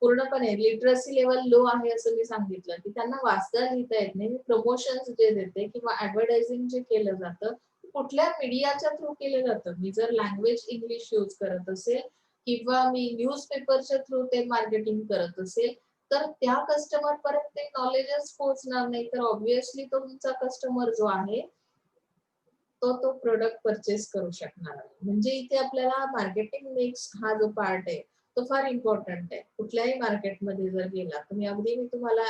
पूर्णपणे लिटरसी लेवल लो आहे असं मी सांगितलं की त्यांना वाचता लिहिता येत नाही, मी प्रमोशन्स जे देते किंवा ऍडव्हर्टायझिंग जे केलं जातं कुठल्या मीडियाच्या थ्रू केलं जातं, मी जर लँग्वेज इंग्लिश यूज करत असेल किंवा मी न्यूजपेपरच्या थ्रू ते मार्केटिंग करत असेल, तर त्या कस्टमर पर्यंत ते नॉलेजच पोहोचणार नाही, तर ऑब्व्हियसली तो तुमचा कस्टमर जो आहे तो प्रोडक्ट परचेस करू शकणार आहे। म्हणजे इथे आपल्याला मार्केटिंग मिक्स हा जो पार्ट आहे तो फार इम्पॉर्टंट आहे। कुठल्याही मार्केटमध्ये जर गेला तुम्ही, अगदी मी तुम्हाला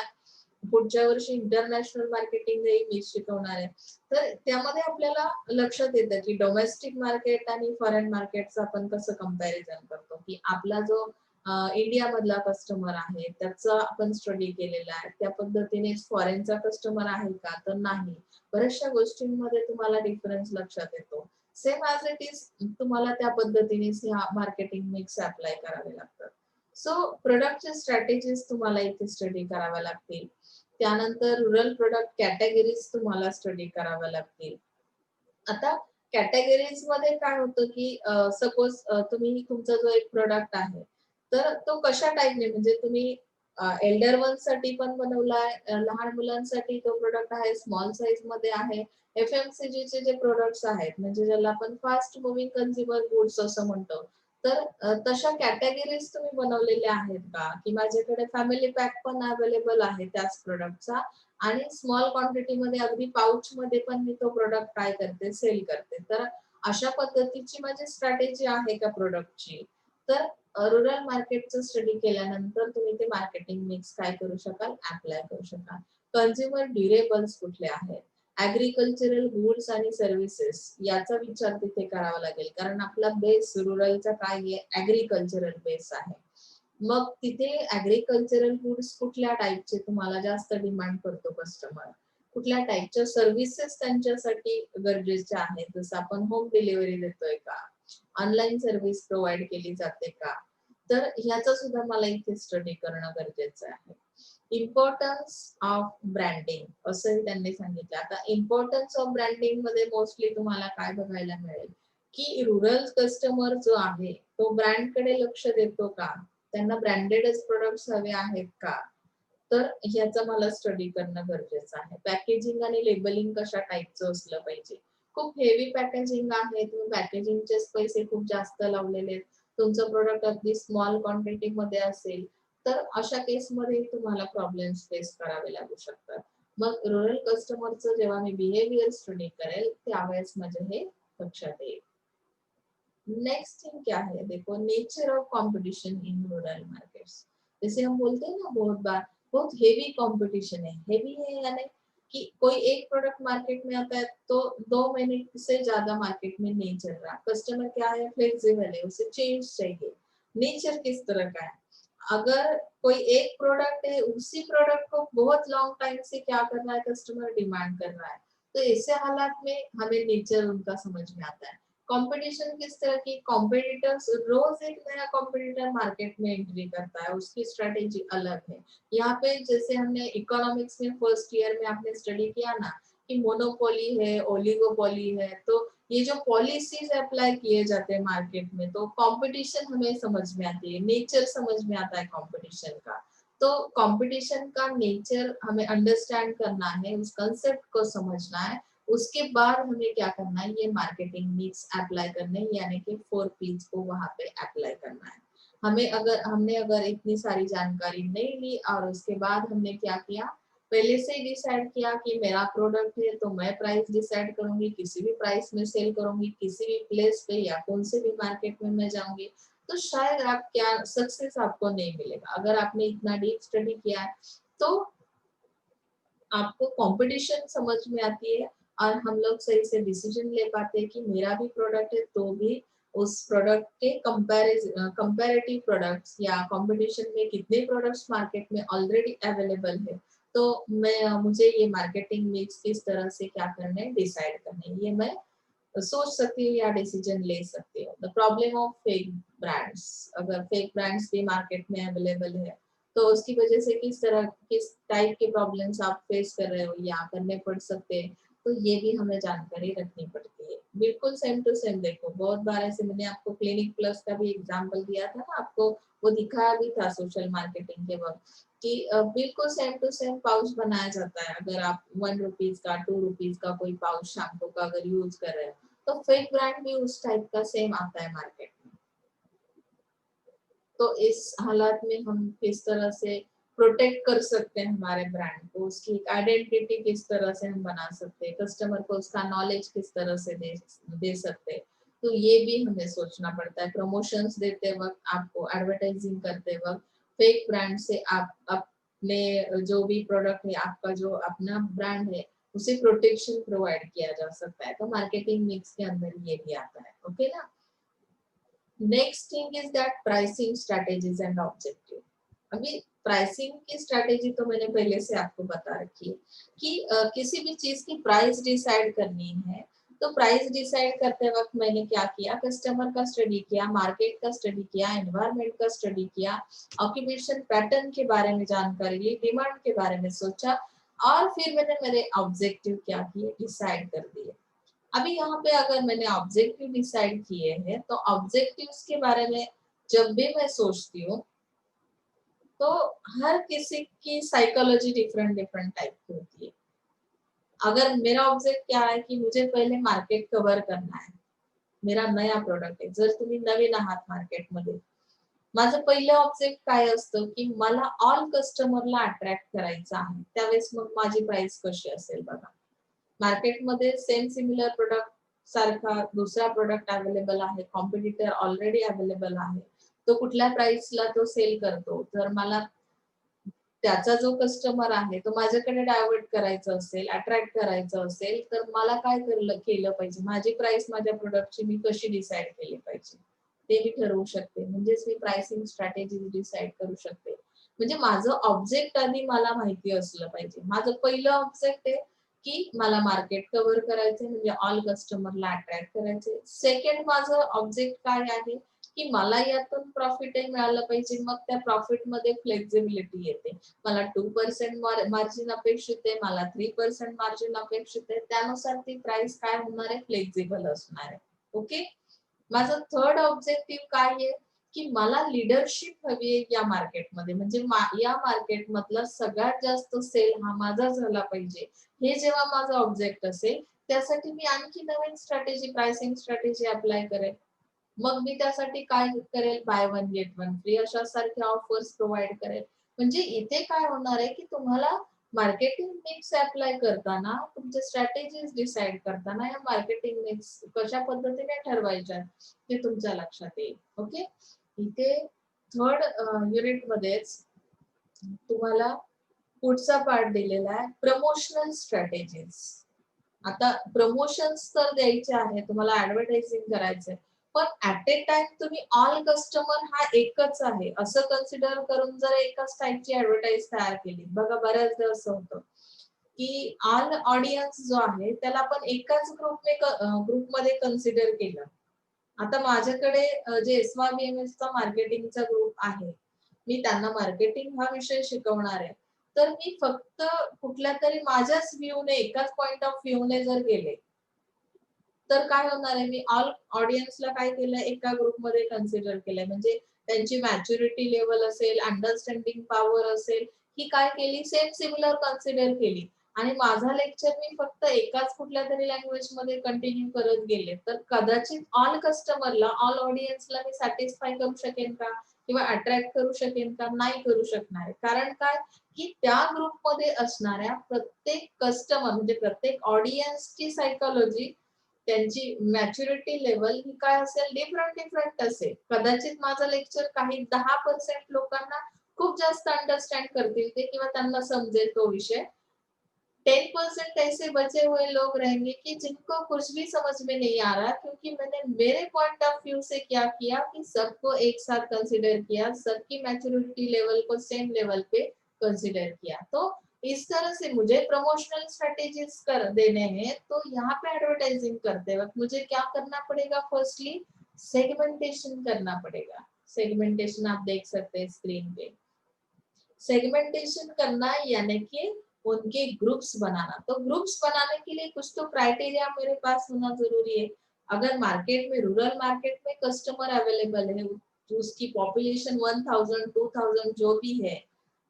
पुढच्या वर्षी इंटरनॅशनल मार्केटिंग मी शिकवणार आहे, तर त्यामध्ये आपल्याला लक्षात येतं की डोमेस्टिक मार्केट आणि फॉरेन मार्केटचं आपण कसं कंपॅरिझन करतो, की आपला जो इंडिया मधला कस्टमर आहे त्याचा आपण स्टडी केलेला आहे, त्या पद्धतीनेच फॉरेनचा कस्टमर आहे का, तर नाही। बऱ्याचशा गोष्टींमध्ये तुम्हाला डिफरन्स लक्षात येतो। सेम ॲज इट इज तुम्हाला त्या पद्धतीनेच ह्या मार्केटिंग मिक्स अप्लाय करावे लागतात। सो प्रोडक्टचे स्ट्रॅटेजीज तुम्हाला इथे स्टडी कराव्या लागतील। त्यानंतर रूरल प्रोडक्ट कॅटेगरीज तुम्हाला स्टडी कराव्या लागतील। आता कॅटेगरीज मध्ये काय होतं की सपोज तुम्ही तुमचा जो एक प्रोडक्ट आहे, तर तो कशा टाईपने, म्हणजे तुम्ही एल्डर वन साठी पण बनवलाय, लहान मुलांसाठी तो प्रोडक्ट आहे, स्मॉल साईज मध्ये आहे, FMCG चे जे प्रोडक्ट्स आहेत, म्हणजे ज्याला आपण फास्ट मुव्हिंग कन्झ्युमर गुड्स असं म्हणतो, तर तशा कॅटेगरीज तुम्ही बनवलेल्या आहेत का, की माझ्याकडे फॅमिली पॅक पण अवेलेबल आहे त्याच प्रोडक्टचा आणि स्मॉल क्वांटिटी मध्ये अगदी पाउच मध्ये पण मी तो प्रोडक्ट काय करते, सेल करते, तर अशा पद्धतीची माझी स्ट्रॅटेजी आहे का प्रोडक्टची। तर रूरल मार्केटचं स्टडी केल्यानंतर तुम्ही ते मार्केटिंग मिक्स काय करू शकाल, अप्लाय करू शकाल। कन्झ्युमर ड्युरेबल्स कुठले आहेत, ऍग्रिकल्चरल गुड्स आणि सर्व्हिसेस याचा विचार तिथे करावा लागेल, कारण आपला बेस रूरलचा काय आहे, ऍग्रिकल्चरल बेस आहे। मग तिथे ऍग्रिकल्चरल गुड्स कुठल्या टाईपचे तुम्हाला जास्त डिमांड करतो कस्टमर, कुठल्या टाईपच्या सर्व्हिसेस त्यांच्यासाठी गरजेच्या आहेत, जसं आपण होम डिलिव्हरी देतोय का, ऑनलाईन सर्व्हिस प्रोव्हाइड केली जाते का, तर ह्याचा सुद्धा मला इथे स्टडी करणं गरजेचं आहे। इम्पॉर्टन्स ऑफ ब्रँडिंग असंही त्यांनी सांगितलं। आता इम्पॉर्टन्स ऑफ ब्रँडिंग मध्ये मोस्टली तुम्हाला काय बघायला मिळेल की रूरल कस्टमर जो आहे तो ब्रँडकडे लक्ष देतो का, त्यांना ब्रँडेडच प्रोडक्ट्स हवे आहेत का, तर ह्याचा मला स्टडी करणं गरजेचं आहे। पॅकेजिंग आणि लेबलिंग कशा टाईपचं असलं पाहिजे, खूप हेवी पॅकेजिंग आहे, तुम्ही पॅकेजिंगचेच पैसे खूप जास्त लावलेले आहेत, तुमचं प्रोडक्ट अगदी स्मॉल क्वांटिटी मध्ये असेल, तर अशा केसमध्ये तुम्हाला प्रॉब्लेम्स फेस करावे लागू शकतात। मग रूरल कस्टमरचं जेव्हा मी बिहेवियर स्टडी करेल त्यावेळेस माझे हे लक्षात येईल। नेक्स्ट थिंग क्या है, देखो nature of competition in rural markets. जैसे हम बोलते हैं ना बहुत बार, बहुत हेवी कंपटीशन है। हेवी है यानी कि कोई एक प्रोडक्ट मार्केट में आता है तो 2 महीने से ज्यादा मार्केट में नहीं चल रहा, कस्टमर क्या है, फ्लेक्सिबल है, उसे चेंज चाहिए। नेचर किस तरह का है, अगर कोई एक प्रोडक्ट है उसी प्रोडक्ट को बहुत लॉन्ग टाइम से क्या करना है, कस्टमर डिमांड कर रहा है, तो ऐसे हालात में हमें नेचर उनका समझ में आता है। कंपटीशन किस तरह की, कॉम्पिटिटर्स रोज एक नया कॉम्पिटिटर मार्केट में एंट्री करता है, उसकी स्ट्रेटेजी अलग है। यहाँ पे जैसे हमने इकोनॉमिक्स में फर्स्ट ईयर में आपने स्टडी किया ना कि मोनोपोली है, ओलिगोपोली है, तो ये जो पॉलिसीज अप्लाई किए जाते हैं मार्केट में, तो कंपटीशन हमें समझ में आती है, नेचर समझ में आता है कंपटीशन का। तो कंपटीशन का नेचर हमें अंडरस्टैंड करना है, उस कंसेप्ट को समझना है, उसके बाद हमें क्या करना है, ये मार्केटिंग मिक्स अप्लाई करने हैं, यानी कि 4 P's को वहां पे अप्लाई करना है। हमने अगर इतनी सारी जानकारी नहीं ली और उसके बाद हमने क्या किया, पहले से ही डिसाइड किया कि मेरा प्रोडक्ट है तो मैं प्राइस डिसाइड करूंगी, किसी भी प्राइस में सेल करूंगी, किसी भी प्लेस पे या कौन से भी मार्केट में मैं जाऊंगी, तो शायद आप क्या सक्सेस आपको नहीं मिलेगा। अगर आपने इतना डीप स्टडी किया है तो आपको कंपटीशन समझ में आती है और हम लोग सही से डिसीजन ले पाते हैं कि मेरा भी प्रोडक्ट है तो भी उस प्रोडक्ट के कंपैरेटिव प्रोडक्ट्स या कंपटीशन में कितने प्रोडक्ट्स मार्केट में ऑलरेडी अवेलेबल है, तो मैं मुझे ये मार्केटिंग मिक्स किस तरह से क्या करना है डिसाइड करना है, ये मैं सोच सकती हूँ या डिसीजन ले सकती हूँ। The problem of fake brands, अगर फेक ब्रांड्स भी मार्केट में अवेलेबल है तो उसकी वजह से किस टाइप के प्रॉब्लम्स आप फेस कर रहे हो या करने पड़ सकते हैं, तो ये भी हमें जानकारी रखनी पड़ती है। बिल्कुल सेम टू सेम देखो, बहुत बार ऐसे मैंने आपको क्लिनिक प्लस का भी एग्जांपल दिया था ना, आपको वो दिखाया भी था सोशल मार्केटिंग के वक्त कि बिल्कुल सेम टू सेम पाउच बनाया जाता है। अगर आप 1 रुपीज का 2 रुपीज का कोई पाउच शैम्पू का अगर यूज कर रहे हो तो फेक ब्रांड भी उस टाइप का सेम आता है मार्केट में। तो इस हालात में हम किस तरह से प्रोटेक्ट कर सकते हैं हमारे ब्रांड को, उसकी आइडेंटिटी किस तरह से हम बना सकते हैं, कस्टमर को उसका नॉलेज किस तरह से दे सकते हैं, तो ये भी हमें सोचना पड़ता है। प्रमोशंस देते वक्त, आपको एडवर्टाइजिंग करते वक्त फेक ब्रांड से आप अपने जो भी प्रोडक्ट है, आपका जो अपना ब्रांड है, उसे प्रोटेक्शन प्रोवाइड किया जा सकता है। तो मार्केटिंग मिक्स के अंदर ये भी आता है। ओके ना। Next thing is that pricing strategies and objective. अभी प्राइसिंग की स्ट्रेटेजी तो मैंने पहले से आपको बता रखी है कि किसी भी चीज की प्राइस डिसाइड करनी है, तो प्राइस डिसाइड करते वक्त मैंने क्या किया, कस्टमर का स्टडी किया, मार्केट का स्टडी किया, एनवायरमेंट का स्टडी किया, ऑक्यूपेशन पैटर्न के बारे में जानकारी ली, डिमांड के बारे में सोचा, और फिर मैंने मेरे ऑब्जेक्टिव क्या किए, डिसाइड कर दिए। अभी यहाँ पे अगर मैंने ऑब्जेक्टिव डिसाइड किए हैं तो ऑब्जेक्टिव्स के बारे में जब भी मैं सोचती हूँ तो हर किसी की साइकोलॉजी डिफरेंट डिफरेंट टाइप की होती है। अगर मेरा ऑब्जेक्ट क्या है कि मुझे पहले मार्केट कव्हर करना आहे, मेरा नया प्रोडक्ट आहे, जर तुम्ही नवीन आहात मार्केटमध्ये, माझं पहिलं ऑब्जेक्ट काय असतं की मला ऑल कस्टमरला अट्रॅक्ट करायचं आहे, त्यावेळेस मग माझी प्राइस कशी असेल बघा। मार्केटमध्ये सेम सिमिलर प्रोडक्ट सारखा दुसरा प्रोडक्ट अवेलेबल आहे, कॉम्पिटिटर ऑलरेडी अवेलेबल आहे, तो कुठल्या प्राइसला तो सेल करतो, तर मला त्याचा जो कस्टमर आहे तो माझ्याकडे डायव्हर्ट करायचं असेल, अट्रॅक्ट करायचं असेल, तर मला काय केलं पाहिजे, माझी प्राइस माझ्या प्रोडक्टची मी कशी डिसाइड केली पाहिजे ते मी ठरवू शकते। म्हणजेच मी प्राइसिंग स्ट्रॅटेजी डिसाइड करू शकते। म्हणजे माझं ऑब्जेक्ट आधी मला माहिती असलं पाहिजे। माझं पहिलं ऑब्जेक्ट आहे की मला मार्केट कव्हर करायचंय, म्हणजे ऑल कस्टमरला अट्रॅक्ट करायचंय। सेकंड माझं ऑब्जेक्ट काय आहे की मला यातून प्रॉफिट मिळालं पाहिजे, मग त्या प्रॉफिट मध्ये फ्लेक्झिबिलिटी येते। मला 2% मार्जिन अपेक्षित आहे, मला 3% मार्जिन अपेक्षित आहे, त्यानुसार ती प्राइस काय होणार आहे, फ्लेक्झिबल असणार आहे। ओके। माझं थर्ड ऑब्जेक्टिव्ह काय आहे की मला लीडरशिप हवी आहे या मार्केटमध्ये, म्हणजे या मार्केट मधला सगळ्यात जास्त सेल हा माझा झाला पाहिजे, हे जेव्हा माझं ऑब्जेक्ट असेल त्यासाठी मी आणखी नवीन स्ट्रॅटेजी, प्राइसिंग स्ट्रॅटेजी अप्लाय करेल। मग मी त्यासाठी काय करेल, by one get one free अशा सारख्या ऑफर्स प्रोव्हाइड करेल। म्हणजे इथे काय होणार आहे की तुम्हाला मार्केटिंग मिक्स अप्लाय करताना, तुमचे स्ट्रॅटेजीज डिसाइड करताना या मार्केटिंग मिक्स कशा पद्धतीने ठरवायच्या ते तुमच्या लक्षात येईल। ओके। इथे थर्ड युनिट मध्येच तुम्हाला पुढचा पार्ट दिलेला आहे, प्रमोशनल स्ट्रॅटेजीज। आता प्रमोशन्स तर द्यायचे आहे, तुम्हाला ऍडव्हर्टायझिंग करायचंय, पण ऍट ए टाइम तुम्ही ऑल कस्टमर हा एकच आहे असं कन्सिडर करून जर एकाच टाइपची ऍडव्हर्टाईज तयार केली, बघा बऱ्याचदा असं होतं की ऑल ऑडियन्स जो आहे त्याला आपण एकाच ग्रुपमध्ये कन्सिडर केलं. आता माझ्याकडे जे SYBMS चा मार्केटिंगचा ग्रुप आहे, मी त्यांना मार्केटिंग हा विषय शिकवणार आहे. तर मी फक्त कुठल्यातरी माझ्याच व्ह्यूने एकाच पॉइंट ऑफ व्ह्यूने जर गेले, तर काय होणार आहे, मी ऑल ऑडियन्सला काय केलंय एका ग्रुपमध्ये कन्सिडर केलंय. म्हणजे त्यांची मॅच्युरिटी लेव्हल असेल, अंडरस्टँडिंग पॉवर असेल, ही काय केली सेम सिमिलर कन्सिडर केली. आणि माझा लेक्चर मी फक्त एकाच कुठल्यातरी लँग्वेजमध्ये कंटिन्यू करत गेले, तर कदाचित ऑल कस्टमरला, ऑल ऑडियन्सला मी सॅटिस्फाय करू शकेन का? किंवा अट्रॅक्ट करू शकेन का? नाही करू शकणार. कारण काय, की त्या ग्रुपमध्ये असणाऱ्या प्रत्येक कस्टमर म्हणजे प्रत्येक ऑडियन्सची सायकॉलॉजी, त्यांची मॅच्युरिटी लेवल ही काय असेल, डिफरंट असेल. कदाचित माझं लेक्चर काही 10% लोकांना खूप जास्त अंडरस्टँड करतील ते किंवा त्यांना समजेल तो विषय. 10% ऐसे बचे हुए लोग रहेंगे कि जिनको कुछ भी समझ में नहीं आ रहा, क्योंकि मैंने मेरे पॉइंट ऑफ व्यू से क्या किया कि सबको एक साथ कंसिडर किया, सबकी मैच्योरिटी लेवल को सेम लेवल पे कंसिडर किया। तो इस तरह से मुझे प्रमोशनल स्ट्रेटेजीज कर देने हैं, तो यहाँ पे एडवर्टाइजिंग करते वक्त मुझे क्या करना पड़ेगा, फर्स्टली सेगमेंटेशन करना पड़ेगा। सेगमेंटेशन आप देख सकते हैं स्क्रीन पे। सेगमेंटेशन करना यानी कि उनके ग्रुप्स बनाना। तो ग्रुप्स बनाने के लिए कुछ तो क्राइटेरिया मेरे पास होना जरूरी है। अगर मार्केट में, रूरल मार्केट में कस्टमर अवेलेबल है, उसकी पॉपुलेशन 1000 2000 जो भी है,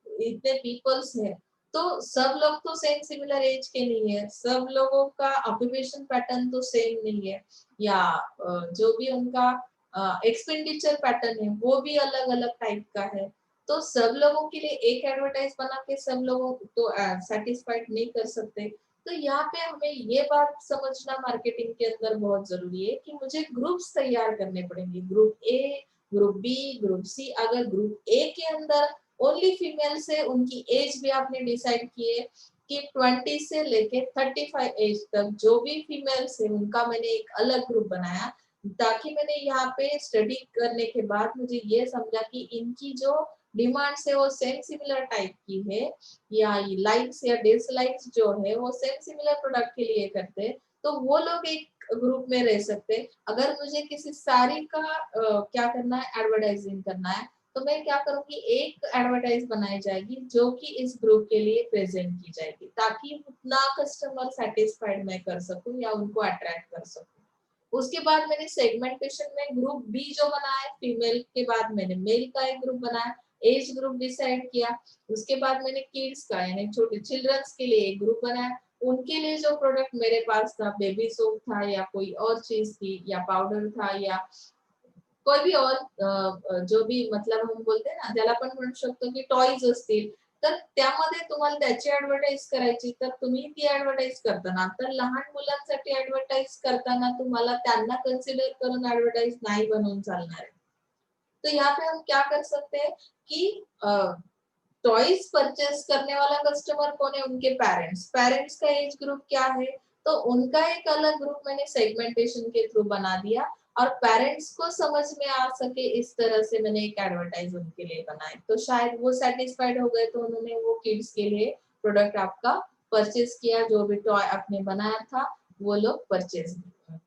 इतने पीपल्स है, तो सब लोग तो सेम सिमिलर एज के नहीं है, सब लोगों का ऑक्यूपेशन पैटर्न तो सेम नहीं है, या जो भी उनका एक्सपेंडिचर पैटर्न है वो भी अलग अलग टाइप का है। तो सब लोगों के लिए एक एडवर्टाइज बना के सब लोगों को तो सेटिस्फाइड नहीं कर सकते। तो यहाँ पे हमें ये बात समझना मार्केटिंग के अंदर बहुत जरूरी है कि मुझे ग्रुप्स तैयार करने पड़ेंगे, group A, group B, group C. अगर ग्रुप ए के अंदर ओनली फीमेल्स है, उनकी एज भी आपने डिसाइड की है कि 20 से लेके 35 एज तक जो भी फीमेल्स है उनका मैंने एक अलग ग्रुप बनाया, ताकि मैंने यहाँ पे स्टडी करने के बाद मुझे ये समझा कि इनकी जो डिमांड्स है वो सेम सिमिलर टाइप की है, या लाइक्स या डिसलाइक्स जो है वो सेम सिमिलर प्रोडक्ट के लिए करते हैं, तो वो लोग एक ग्रुप में रह सकते हैं। अगर मुझे किसी साड़ी का क्या करना है, एडवर्टाइजिंग करना है, तो मैं क्या करूंगी, एक एडवर्टाइज बनाई जाएगी जो कि इस ग्रुप के लिए प्रेजेंट की जाएगी, ताकि उतना कस्टमर सेटिस्फाइड मैं कर सकूं या उनको अट्रैक्ट कर सकूं। उसके बाद मैंने सेगमेंटेशन में ग्रुप बी जो बनाया, फीमेल के बाद मैंने मेल का एक ग्रुप बनाया, एज ग्रुप डिसाइड किया। उसके बाद मैंने किड्स का यानी छोटे चिल्ड्रंस के लिए एक ग्रुप बनाया। उनके लिए जो प्रोडक्ट मेरे पास था, बेबी सोप था या कोई और चीज थी या पाउडर था या कोई भी और जो भी मतलब हम बोलते हैं ना, ज्याला आपण म्हणू शकतो की टॉयज असतील, तर त्यामध्ये तुम्हाला त्याची ऍडव्हर्टाइज करायची, तर तुम्ही ती ऍडव्हर्टाइज करताना, तर लहान मुलांसाठी ऍडव्हर्टाइज करताना तुम्हाला त्यांना कन्सिडर करून ऍडव्हर्टाइज नाही बनवून चालणार आहे। तो यहाँ पे हम क्या कर सकते हैं कि टॉयज परचेस करने वाला कस्टमर कौन है, उनके पेरेंट्स। पेरेंट्स का एज ग्रुप क्या है, तो उनका एक अलग ग्रुप मैंने सेगमेंटेशन के थ्रू बना दिया, और पेरेंट्स को समझ में आ सके इस तरह से मैंने एक एडवर्टाइज उनके लिए बनाई। तो शायद वो सेटिस्फाइड हो गए, तो उन्होंने वो किड्स के लिए प्रोडक्ट आपका परचेज किया, जो भी टॉय आपने बनाया था वो लोग परचेज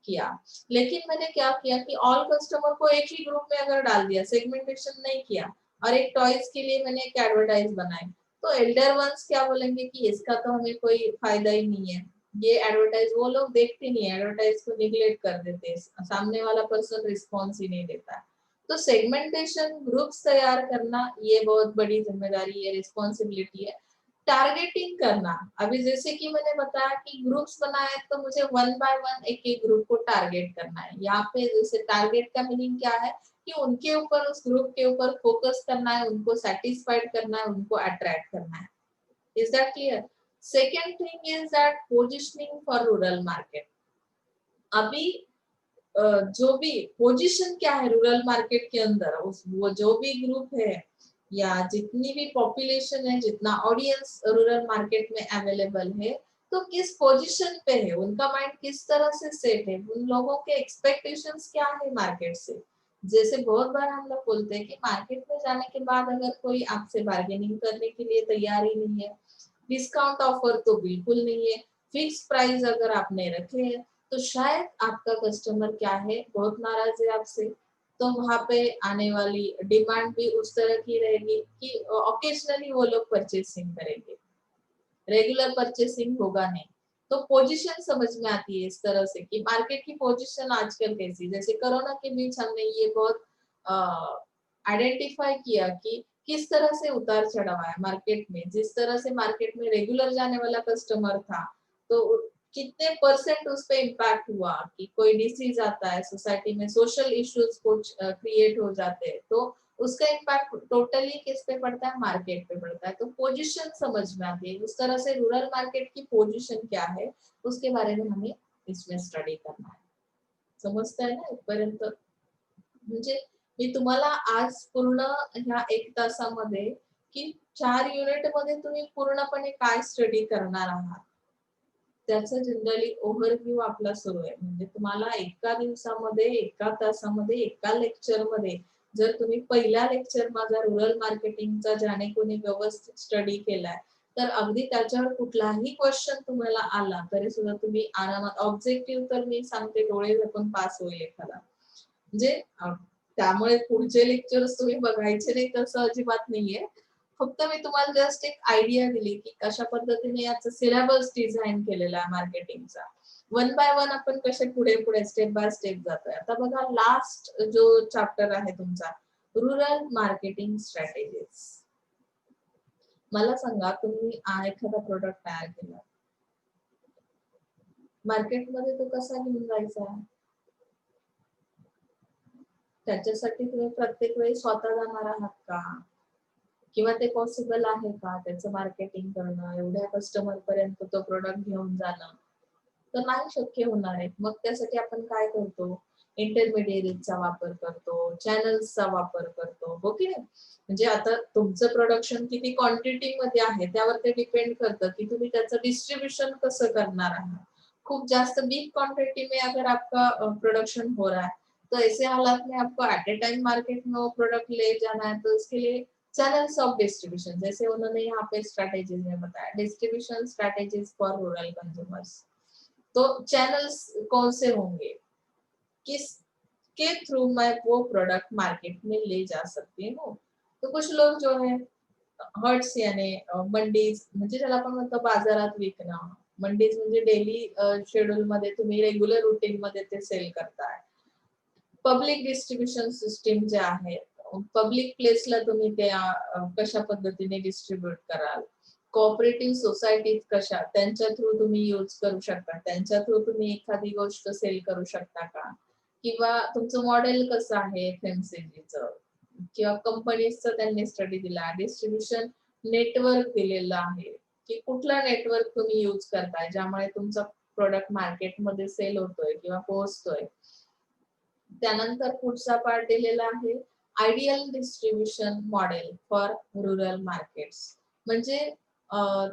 किया। लेकिन मैंने क्या किया कि ऑल कस्टमर को एक ही ग्रुप में अगर डाल दिया, सेगमेंटेशन नहीं किया, और एक टॉयज के लिए मैंने एक एडवर्टाइज बनाई, तो एल्डर वंस क्या बोलेंगे कि इसका तो हमें कोई फायदा ही नहीं है, ये एडवर्टाइज वो लोग देखते नहीं है, एडवर्टाइज को निग्लेक्ट कर देते हैं, सामने वाला पर्सन रिस्पॉन्स ही नहीं देता। तो सेगमेंटेशन ग्रुप्स तैयार करना ये बहुत बड़ी जिम्मेदारी है, रिस्पॉन्सिबिलिटी है। टारगेटिंग करना, अभी जैसे कि मैंने बताया कि ग्रुप्स बनाए, तो मुझे वन बाय वन एक एक ग्रुप को टारगेट करना है। यहाँ पे जैसे टारगेट का मीनिंग क्या है कि उनके ऊपर, उस ग्रुप के ऊपर फोकस करना है, उनको सेटिस्फाइड करना है, उनको अट्रैक्ट करना है। Is that clear? Second thing is that positioning for rural market. अभी जो भी पोजीशन क्या है रूरल मार्केट के अंदर, उस वो जो भी ग्रुप है या जितनी भी पॉपुलेशन है, जितना ऑडियंस रूरल मार्केट में अवेलेबल है, तो किस पोजीशन पे है, उनका माइंड किस तरह से सेट है, उन लोगों के एक्सपेक्टेशंस क्या है मार्केट से। जैसे बहुत बार हम लोग बोलते हैं कि मार्केट में जाने के बाद अगर कोई आपसे बार्गेनिंग करने के लिए तैयार ही नहीं है, डिस्काउंट ऑफर तो बिल्कुल नहीं है, फिक्स प्राइस अगर आपने रखे हैं तो शायद आपका कस्टमर क्या है, बहुत नाराज है आपसे, तो वहां पे आने वाली डिमांड भी उस तरह की रहेगी कि ओकेजनली वो लोग परचेसिंग करेंगे, रेगुलर परचेसिंग होगा नहीं। तो पोजीशन समझ में आती है इस तरह से कि मार्केट की पोजीशन आजकल कैसी, जैसे कोरोना के बीच हमने ये बहुत आइडेंटिफाई किया कि किस तरह से उतार चढ़ाव है मार्केट में, जिस तरह से मार्केट में रेगुलर जाने वाला कस्टमर था तो कितने परसेंट उस पे इम्पैक्ट हुआ कि कोई डिसीज आता है सोसाइटी में, सोशल इश्यूज कुछ क्रिएट हो जाते हैं, तो उसका इम्पैक्ट टोटली किस पे पड़ता है, मार्केट पे पड़ता है। तो पोजीशन समझ में आती है, उस तरह से रूरल मार्केट की पोजीशन क्या है उसके बारे में हमें इसमें स्टडी करना है। समजतं आहे ना इथपर्यंत? म्हणजे मी तुम्हाला आज पूर्ण ह्या 1 तासामध्ये की 4 युनिटमध्ये तुम्ही पूर्णपणे काय स्टडी करणार आहात, त्याचं जनरली ओव्हरव्ह्यू आपला सुरू आहे. म्हणजे तुम्हाला एका दिवसामध्ये, एका तासामध्ये, एका लेक्चरमध्ये जर तुम्ही पहिला लेक्चर माझा रूरल मार्केटिंगचा ज्याने कोणी व्यवस्थित स्टडी केलाय, तर अगदी त्याच्यावर कुठलाही क्वेश्चन तुम्हाला आला तरी सुद्धा तुम्ही आरामात, ऑब्जेक्टिव्ह तर मी सांगते डोळे झाकून पास होईल एखादा. म्हणजे त्यामुळे पुढचे लेक्चर्स तुम्ही बघायचे नाही तसं अजिबात नाहीये. फक्त मी तुम्हाला जस्ट एक आयडिया दिली की कशा पद्धतीने याचा सिलेबस डिझाइन केलेला आहे मार्केटिंगचा. वन बाय वन आपण कसे पुढे पुढे स्टेप बाय स्टेप जातोय. आता बघा लास्ट जो चॅप्टर आहे तुमचा रूरल मार्केटिंग स्ट्रॅटेजीज. मला सांगा तुम्ही एखादा प्रोडक्ट तयार केला. मार्केटमध्ये तो कसा घेऊन जायचा? त्याच्यासाठी तुम्ही प्रत्येक वेळी स्वतः जाणार आहात का? किंवा ते पॉसिबल आहे का त्याचं मार्केटिंग करणं, एवढ्या कस्टमर पर्यंत तो प्रोडक्ट घेऊन जाणं? तर नाही शक्य होणार आहे. मग त्यासाठी आपण काय करतो? इंटरमिडिएटचा वापर करतो, चॅनल्सचा वापर करतो, हो की नाही? म्हणजे आता तुमचं प्रोडक्शन किती क्वांटिटी मध्ये आहे त्यावर ते डिपेंड करतं की तुम्ही त्याचं डिस्ट्रीब्यूशन कसं करणार आहात. खूप जास्त बिग क्वांटिटी में अगर आपका प्रोडक्शन हो रहा है तो ऐसे हालात में आपको एट ए टाइम मार्केट में वो प्रोडक्ट ले जाना है, तो उसके लिए चैनल्स ऑफ डिस्ट्रीब्यूशन जैसे उन्होंने यहाँ पे स्ट्रैटेजीज में बताया, distribution strategies for rural consumers. तो चैनल्स कौन से होंगे, किस के थ्रू मैं वो प्रोडक्ट मार्केट में ले जा सकती हूँ? तो कुछ लोग जो है हर्ट्स यानी मंडीज म्हणजे ज्याला आपण म्हणतो बाजारात विकणं, मंडीज म्हणजे डेली शेड्यूल मध्ये तुम्ही रेग्युलर रुटीन मध्ये ते सेल करताय. पब्लिक डिस्ट्रीब्युशन सिस्टीम जे आहे, पब्लिक प्लेसला तुम्ही त्या कशा पद्धतीने डिस्ट्रीब्यूट कराल, कोऑपरेटिव्ह सोसायटीज कशा त्यांच्या थ्रू तुम्ही यूज करू शकता, त्यांच्या थ्रू तुम्ही एखादी गोष्ट सेल करू शकता का, किंवा तुमचं मॉडेल कसं आहे एफएमसीजीचं, किंवा कंपनीजचं त्यांनी स्टडी दिला, डिस्ट्रीब्युशन नेटवर्क दिलेलं आहे की कुठला नेटवर्क तुम्ही यूज करताय ज्यामुळे तुमचा प्रोडक्ट मार्केटमध्ये सेल होतोय किंवा पोहोचतोय. त्यानंतर पुढचा पार्ट दिलेला आहे ideal distribution model for rural markets. म्हणजे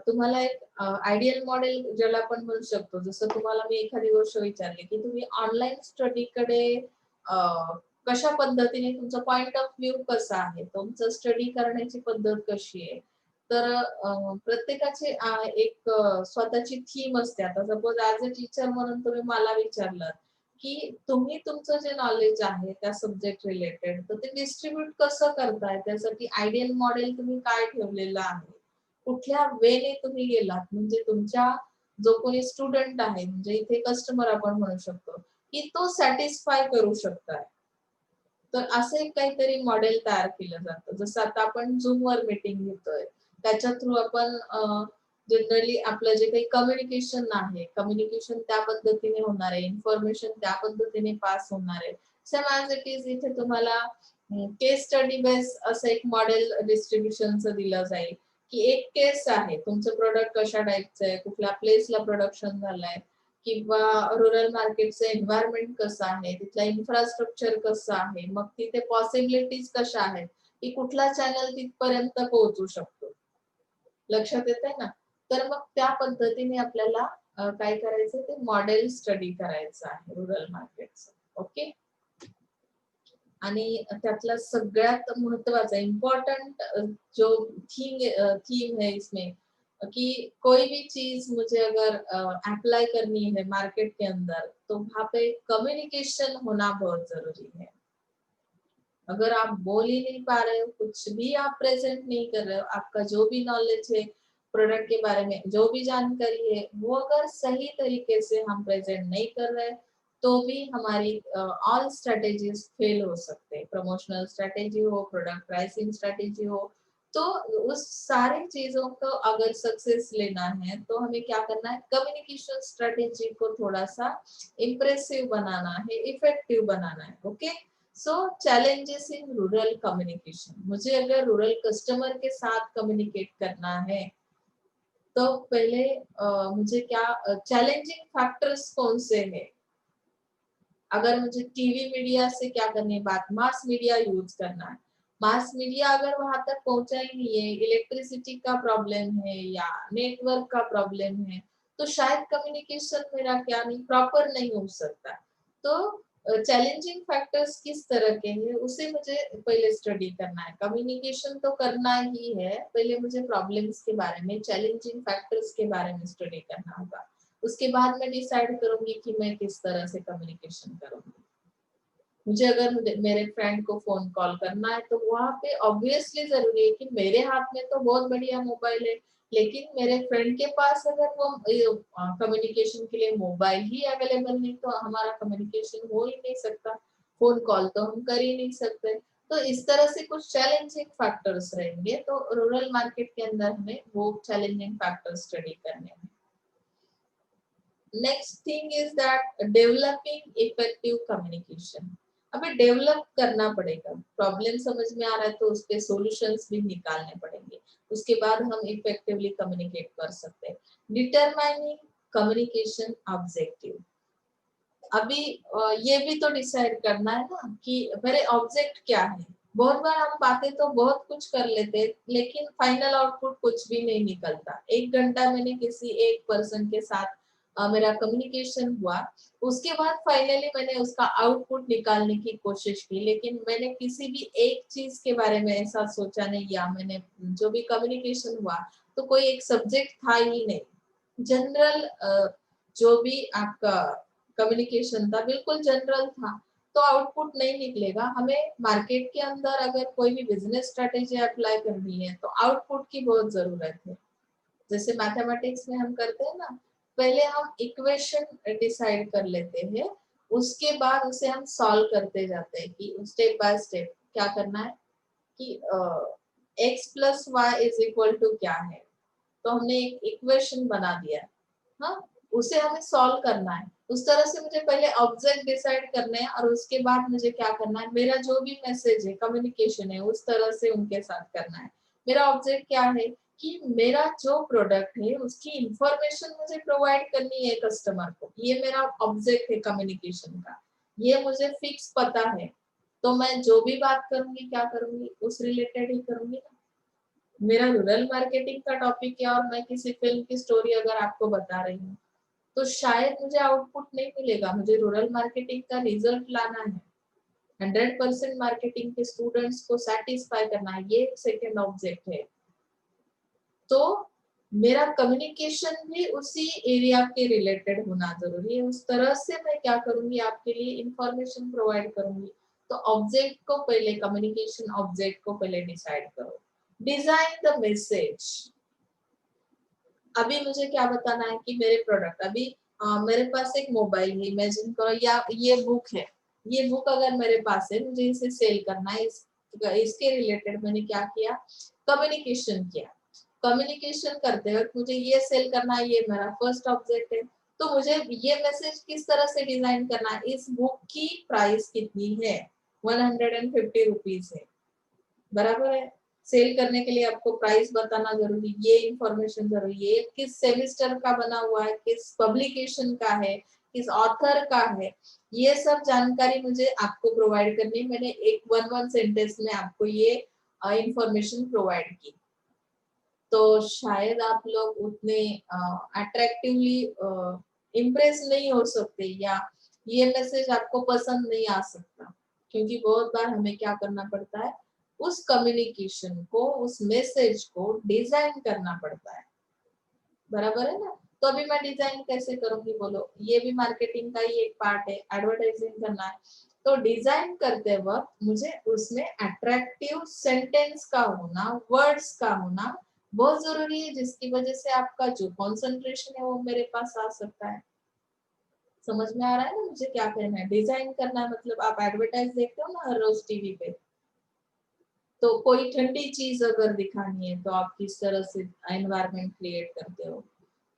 तुम्हाला एक आयडियल मॉडेल ज्याला आपण म्हणू शकतो, जसं तुम्हाला मी एखादी गोष्ट विचारली की तुम्ही ऑनलाईन स्टडीकडे कशा पद्धतीने तुमचा पॉइंट ऑफ व्ह्यू कसा आहे, तुमचं स्टडी करण्याची पद्धत कशी आहे, तर प्रत्येकाची एक स्वतःची थीम असते. आता सपोज ऍज अ टीचर म्हणून तुम्ही मला विचारलं की तुम्ही तुमचं जे नॉलेज आहे त्या सब्जेक्ट रिलेटेड तर ते डिस्ट्रीब्यूट कसं करताय, त्यासाठी आयडियल मॉडेल तुम्ही काय ठेवलेलं आहे, कुठल्या वेने तुम्ही गेलात, म्हणजे तुमच्या जो कोणी स्टुडंट आहे म्हणजे इथे कस्टमर आपण म्हणू शकतो की तो सॅटिस्फाय करू शकताय. तर असं एक काहीतरी मॉडेल तयार केलं जातं. जसं आता आपण झूम वर मीटिंग घेतोय त्याच्या थ्रू आपण जनरली आपलं जे काही कम्युनिकेशन आहे, कम्युनिकेशन त्या पद्धतीने होणार आहे, इन्फॉर्मेशन त्या पद्धतीने पास होणार आहे. सेम ॲज इट इज इथे तुम्हाला केस स्टडी बेस असं एक मॉडेल डिस्ट्रीब्युशनचं दिलं जाईल की एक केस आहे, तुमचं प्रोडक्ट कशा टाईपचं आहे, कुठल्या प्लेसला प्रोडक्शन झालंय, किंवा रूरल मार्केटचं एन्व्हायरमेंट कसं आहे, तिथला इन्फ्रास्ट्रक्चर कसं आहे, मग तिथे पॉसिबिलिटीज कशा आहेत की कुठला चॅनल तिथपर्यंत पोहोचू शकतो. लक्षात येतंय ना? तर मग त्या पद्धतीने आपल्याला काय करायचं ते मॉडेल स्टडी करायचं आहे रूरल मार्केटचं. ओके. आणि त्यातला सगळ्यात महत्वाचा इम्पॉर्टंट जो थीम है इसमें कि कोई भी चीज मुझे अगर अप्लाई करनी है मार्केट के अंदर, तो वहां पे कम्युनिकेशन होना बहुत जरूरी है। अगर आप बोल ही नहीं पा रहे हो, कुछ भी आप प्रेजेंट नहीं कर रहे हो, आपका जो भी नॉलेज है प्रोडक्ट के बारे में, जो भी जानकारी है, वो अगर सही तरीके से हम प्रेजेंट नहीं कर रहे, तो भी हमारी ऑल स्ट्रेटेजीज फेल हो सकते हैं। प्रमोशनल स्ट्रेटेजी हो, प्रोडक्ट प्राइसिंग स्ट्रेटेजी हो, तो उस सारी चीजों को अगर सक्सेस लेना है तो हमें क्या करना है, कम्युनिकेशन स्ट्रेटेजी को थोड़ा सा इम्प्रेसिव बनाना है, इफेक्टिव बनाना है। Okay, so challenges in rural communication, मुझे अगर रूरल कस्टमर के साथ कम्युनिकेट करना है तो पहले मुझे क्या चैलेंजिंग फैक्टर्स कौन से हैं। अगर मुझे टीवी मीडिया से क्या करनी है बात, मास मीडिया यूज करना है, मास मीडिया अगर वहां तक पहुंचा ही नहीं है, इलेक्ट्रिसिटी का प्रॉब्लम है या नेटवर्क का प्रॉब्लम है, तो शायद कम्युनिकेशन मेरा क्या नहीं प्रॉपर नहीं हो सकता। तो चैलेंजिंग फैक्टर्स किस तरह के हैं उसे मुझे पहले स्टडी करना है। कम्युनिकेशन तो करना ही है, पहले मुझे प्रॉब्लम्स के बारे में, चैलेंजिंग फैक्टर्स के बारे में स्टडी करना होगा। उसके बाद मैं डिसाइड करूंगी कि मैं किस तरह से कम्युनिकेशन करूंगी। मुझे अगर मेरे फ्रेंड को फोन कॉल करना है तो वहां पे ऑब्वियसली जरूरी है कि मेरे हाथ में तो बहुत बढ़िया मोबाइल है, लेकिन मेरे फ्रेंड के पास अगर वो कम्युनिकेशन के लिए मोबाइल ही अवेलेबल नहीं, तो हमारा कम्युनिकेशन हो ही नहीं सकता, फोन कॉल तो हम कर ही नहीं सकते। तो इस तरह से कुछ चैलेंजिंग फैक्टर्स रहेंगे, तो रूरल मार्केट के अंदर हमें वो चैलेंजिंग फैक्टर्स स्टडी करने हैं। Next thing is that developing effective communication. हमें डेवलप करना पड़ेगा, प्रॉब्लम समझ में आ रहा है तो उस पे सॉल्यूशंस भी निकालने पड़ेंगे, उसके बाद हम इफेक्टिवली कम्युनिकेट कर सकते हैं। डिटरमाइनिंग कम्युनिकेशन ऑब्जेक्टिव, अभी ये भी तो डिसाइड करना है ना कि मेरे ऑब्जेक्ट क्या है। बहुत बार हम बातें तो बहुत कुछ कर लेते हैं, लेकिन फाइनल आउटपुट कुछ भी नहीं निकलता। 1 घंटा मैंने किसी एक पर्सन के साथ मेरा कम्युनिकेशन हुआ, उसके बाद फाइनली मैंने उसका आउटपुट निकालने की कोशिश की, लेकिन मैंने किसी भी एक चीज के बारे में ऐसा सोचा नहीं, या मैंने जो भी कम्युनिकेशन हुआ तो कोई एक सब्जेक्ट था ही नहीं, जनरल जो भी आपका कम्युनिकेशन था बिल्कुल जनरल था, तो आउटपुट नहीं निकलेगा। हमें मार्केट के अंदर अगर कोई भी बिजनेस स्ट्रेटेजी अप्लाई करनी है तो आउटपुट की बहुत जरूरत है। जैसे मैथमेटिक्स में हम करते हैं ना, पहले हम इक्वेशन डिसाइड कर लेते हैं, उसके बाद उसे हम सॉल्व करते जाते हैं कि स्टेप बाय स्टेप क्या करना है, कि x plus y is equal to क्या है। तो हमने एक इक्वेशन बना दिया, हाँ, उसे हमें सॉल्व करना है। उस तरह से मुझे पहले ऑब्जेक्ट डिसाइड करने हैं और उसके बाद मुझे क्या करना है, मेरा जो भी मैसेज है, कम्युनिकेशन है, उस तरह से उनके साथ करना है। मेरा ऑब्जेक्ट क्या है कि मेरा जो प्रोडक्ट है उसकी इंफॉर्मेशन मुझे प्रोवाइड करनी है कस्टमर को, ये मेरा ऑब्जेक्ट है कम्युनिकेशन का, ये मुझे फिक्स पता है। तो मैं जो भी बात करूंगी क्या करूंगी, उस रिलेटेड ही करूंगी ना। मेरा रूरल मार्केटिंग का टॉपिक है और मैं किसी फिल्म की स्टोरी अगर आपको बता रही हूँ, तो शायद मुझे आउटपुट नहीं मिलेगा, मुझे रूरल मार्केटिंग का रिजल्ट लाना है, 100% मार्केटिंग के स्टूडेंट्स को सेटिस्फाई करना है, ये सेकंड ऑब्जेक्ट है। तो मेरा कम्युनिकेशन भी उसी एरिया के रिलेटेड होना जरूरी है, उस तरह से मैं क्या करूंगी, आपके लिए इंफॉर्मेशन प्रोवाइड करूंगी। तो ऑब्जेक्ट को पहले, कम्युनिकेशन ऑब्जेक्ट को पहले डिसाइड करो। डिजाइन द मैसेज, अभी मुझे क्या बताना है कि मेरे प्रोडक्ट, अभी मेरे पास एक मोबाइल है, इमेजिन करो, या ये बुक है, ये बुक अगर मेरे पास है, मुझे इसे सेल करना है, इसके रिलेटेड मैंने क्या किया, कम्युनिकेशन किया। कम्युनिकेशन करते वक्त मुझे ये सेल करना है, ये मेरा फर्स्ट ऑब्जेक्ट है। तो मुझे ये मैसेज किस तरह से डिजाइन करना है, इस बुक की प्राइस कितनी है, 150 रुपीज है, बराबर है। सेल करने के लिए आपको प्राइस बताना जरूरी, ये इंफॉर्मेशन जरूरी है, किस सेमिस्टर का बना हुआ है, किस पब्लिकेशन का है, किस ऑथर का है, ये सब जानकारी मुझे आपको प्रोवाइड करनी है। मैंने एक वन सेंटेंस में आपको ये इंफॉर्मेशन प्रोवाइड की, तो शायद आप लोग उतने अट्रैक्टिवली इम्प्रेस नहीं हो सकते, या ये मैसेज आपको पसंद नहीं आ सकता, क्योंकि बहुत बार हमें क्या करना पड़ता है, उस कम्युनिकेशन को, उस मैसेज को डिजाइन करना पड़ता है। बराबर है ना। तो अभी मैं डिजाइन कैसे करूंगी बोलो, ये भी मार्केटिंग का ही एक पार्ट है, एडवर्टाइजिंग करना है। तो डिजाइन करते वक्त मुझे उसमें अट्रैक्टिव सेंटेंस का होना, वर्ड्स का होना बहुत जरूरी है, जिसकी वजह से आपका जो कॉन्सेंट्रेशन है वो मेरे पास आ सकता है। समझ में आ रहा है ना मुझे क्या कहना है। डिजाइन करना है मतलब आप एडवर्टाइज देखते हो ना हर रोज टीवी पे, तो कोई ठंडी चीज अगर दिखानी है तो आप किस तरह से एनवायरनमेंट क्रिएट करते हो।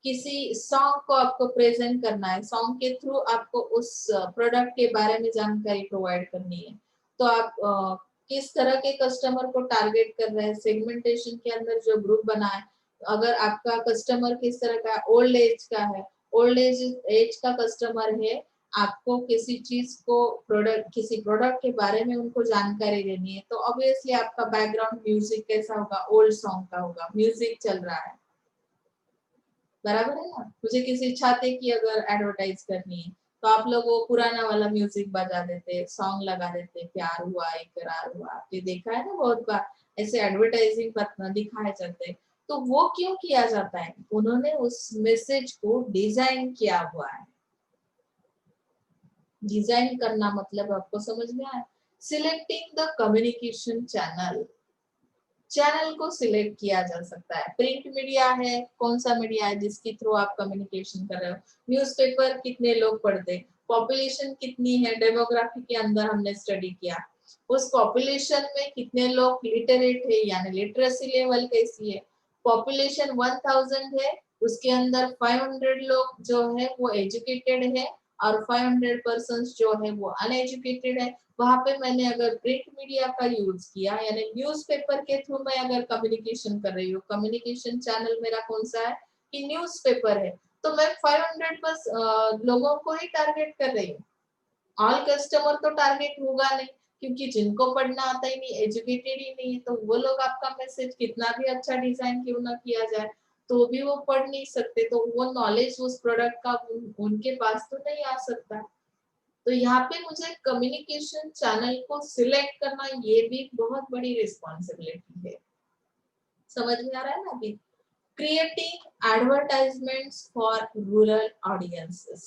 किसी सॉन्ग को आपको प्रेजेंट करना है, सॉन्ग के थ्रू आपको उस प्रोडक्ट के बारे में जानकारी प्रोवाइड करनी है, तो आप किस तरह के कस्टमर को टारगेट कर रहे हैं, सेगमेंटेशन के अंदर जो ग्रुप बना है, अगर आपका कस्टमर किस तरह का, ओल्ड एज का है, ओल्ड एज एज का कस्टमर है, आपको किसी चीज को प्रोडक्ट, किसी प्रोडक्ट के बारे में उनको जानकारी देनी है, तो ऑब्वियसली आपका बैकग्राउंड म्यूजिक कैसा होगा, ओल्ड सॉन्ग का होगा, म्यूजिक चल रहा है, बराबर है ना। मुझे किसी छाते की अगर एडवर्टाइज करनी है तो आप लोग वो पुराना वाला म्यूजिक बजा देते, सॉन्ग लगा देते, प्यार हुआ इकरार हुआ, आपने देखा है ना बहुत बार ऐसे एडवर्टाइजिंग दिखाए जाते हैं। तो वो क्यों किया जाता है, उन्होंने उस मैसेज को डिजाइन किया हुआ है। डिजाइन करना मतलब आपको समझ में आया। Selecting the communication channel, channel को सिलेक्ट किया जा सकता है। प्रिंट मीडिया है, कौन सा मीडिया है जिसके थ्रू आप कम्युनिकेशन कर रहे हो। न्यूज़पेपर कितने लोग पढ़ते, पॉपुलेशन कितनी है, डेमोग्राफी के अंदर हमने स्टडी किया, उस पॉपुलेशन में कितने लोग लिटरेट है, यानी लिटरेसी लेवल कैसी है। पॉपुलेशन 1000 है, उसके अंदर 500 लोग जो है वो एजुकेटेड है और 500 पर्सन जो है वो अनएजुकेटेड है। वहां पे मैंने अगर प्रिंट मीडिया का यूज किया, यानी न्यूज़पेपर के थ्रू मैं अगर कम्युनिकेशन कर रही हूँ, कम्युनिकेशन चैनल मेरा कौन सा है कि न्यूज़पेपर है, तो मैं 500 बस लोगों को ही टारगेट कर रही हूँ। ऑल कस्टमर तो टारगेट होगा नहीं, क्योंकि जिनको पढ़ना आता ही नहीं, एजुकेटेड ही नहीं है, तो वो लोग आपका मैसेज कितना भी अच्छा डिजाइन क्यों ना किया जाए तो भी वो पढ़ नहीं सकते, तो वो नॉलेज उस प्रोडक्ट का उनके पास तो नहीं आ सकता। तो यहाँ पे मुझे कम्युनिकेशन चैनल को सिलेक्ट करना ये भी बहुत बड़ी रिस्पॉन्सिबिलिटी है। समझ में आ रहा है ना अभी। Creating advertisements for rural audiences,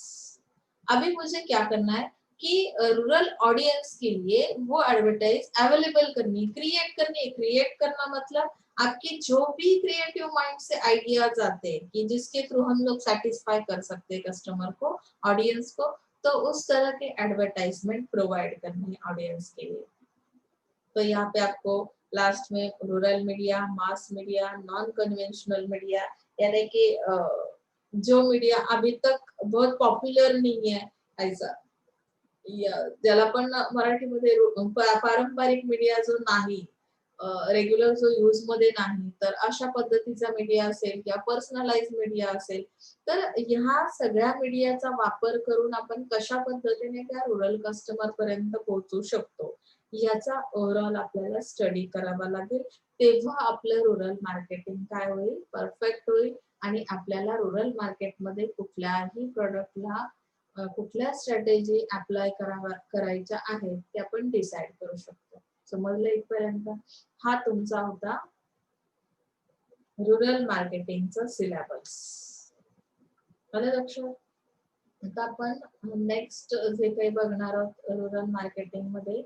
अभी मुझे क्या करना है कि रूरल ऑडियंस के लिए वो एडवर्टाइज अवेलेबल करनी, क्रिएट करनी है। क्रिएट करना मतलब आपकी जो भी क्रिएटिव माइंड से आइडियाज आते हैं कि जिसके थ्रू हम लोग सेटिस्फाई कर सकते हैं कस्टमर को, ऑडियंस को, तो उस तरह के एडवर्टाइजमेंट प्रोवाइड करनी है ऑडियंस के लिए। तो यहाँ पे आपको लास्ट में rural media, mass media, non conventional media, यानी कि जो मीडिया अभी तक बहुत पॉप्युलर नहीं आहे ऐसा, ज्याला पण मराठीमध्ये पारंपरिक मीडिया जो नाही, रेग्युलर जो यूज मध्ये नाही, तर अशा पद्धतीचा मीडिया असेल किंवा पर्सनलाइज मीडिया असेल, तर ह्या सगळ्या मीडियाचा वापर करून आपण कशा पद्धतीने त्या रूरल कस्टमर पर्यंत पोहोचू शकतो याचा ओव्हरऑल आपल्याला स्टडी करावा लागेल। तेव्हा आपलं रूरल मार्केटिंग काय होईल, परफेक्ट होईल आणि आपल्याला रूरल मार्केटमध्ये कुठल्याही प्रोडक्टला कुठल्या स्ट्रॅटेजी अप्लाय करायच्या आहेत ते आपण डिसाइड करू शकतो। समजलं इथपर्यंत? हा तुमचा होता रूरल मार्केटिंगचा सिलेबस। आलं लक्षात? आता आपण नेक्स्ट जे काही बघणार आहोत रूरल मार्केटिंग मध्ये,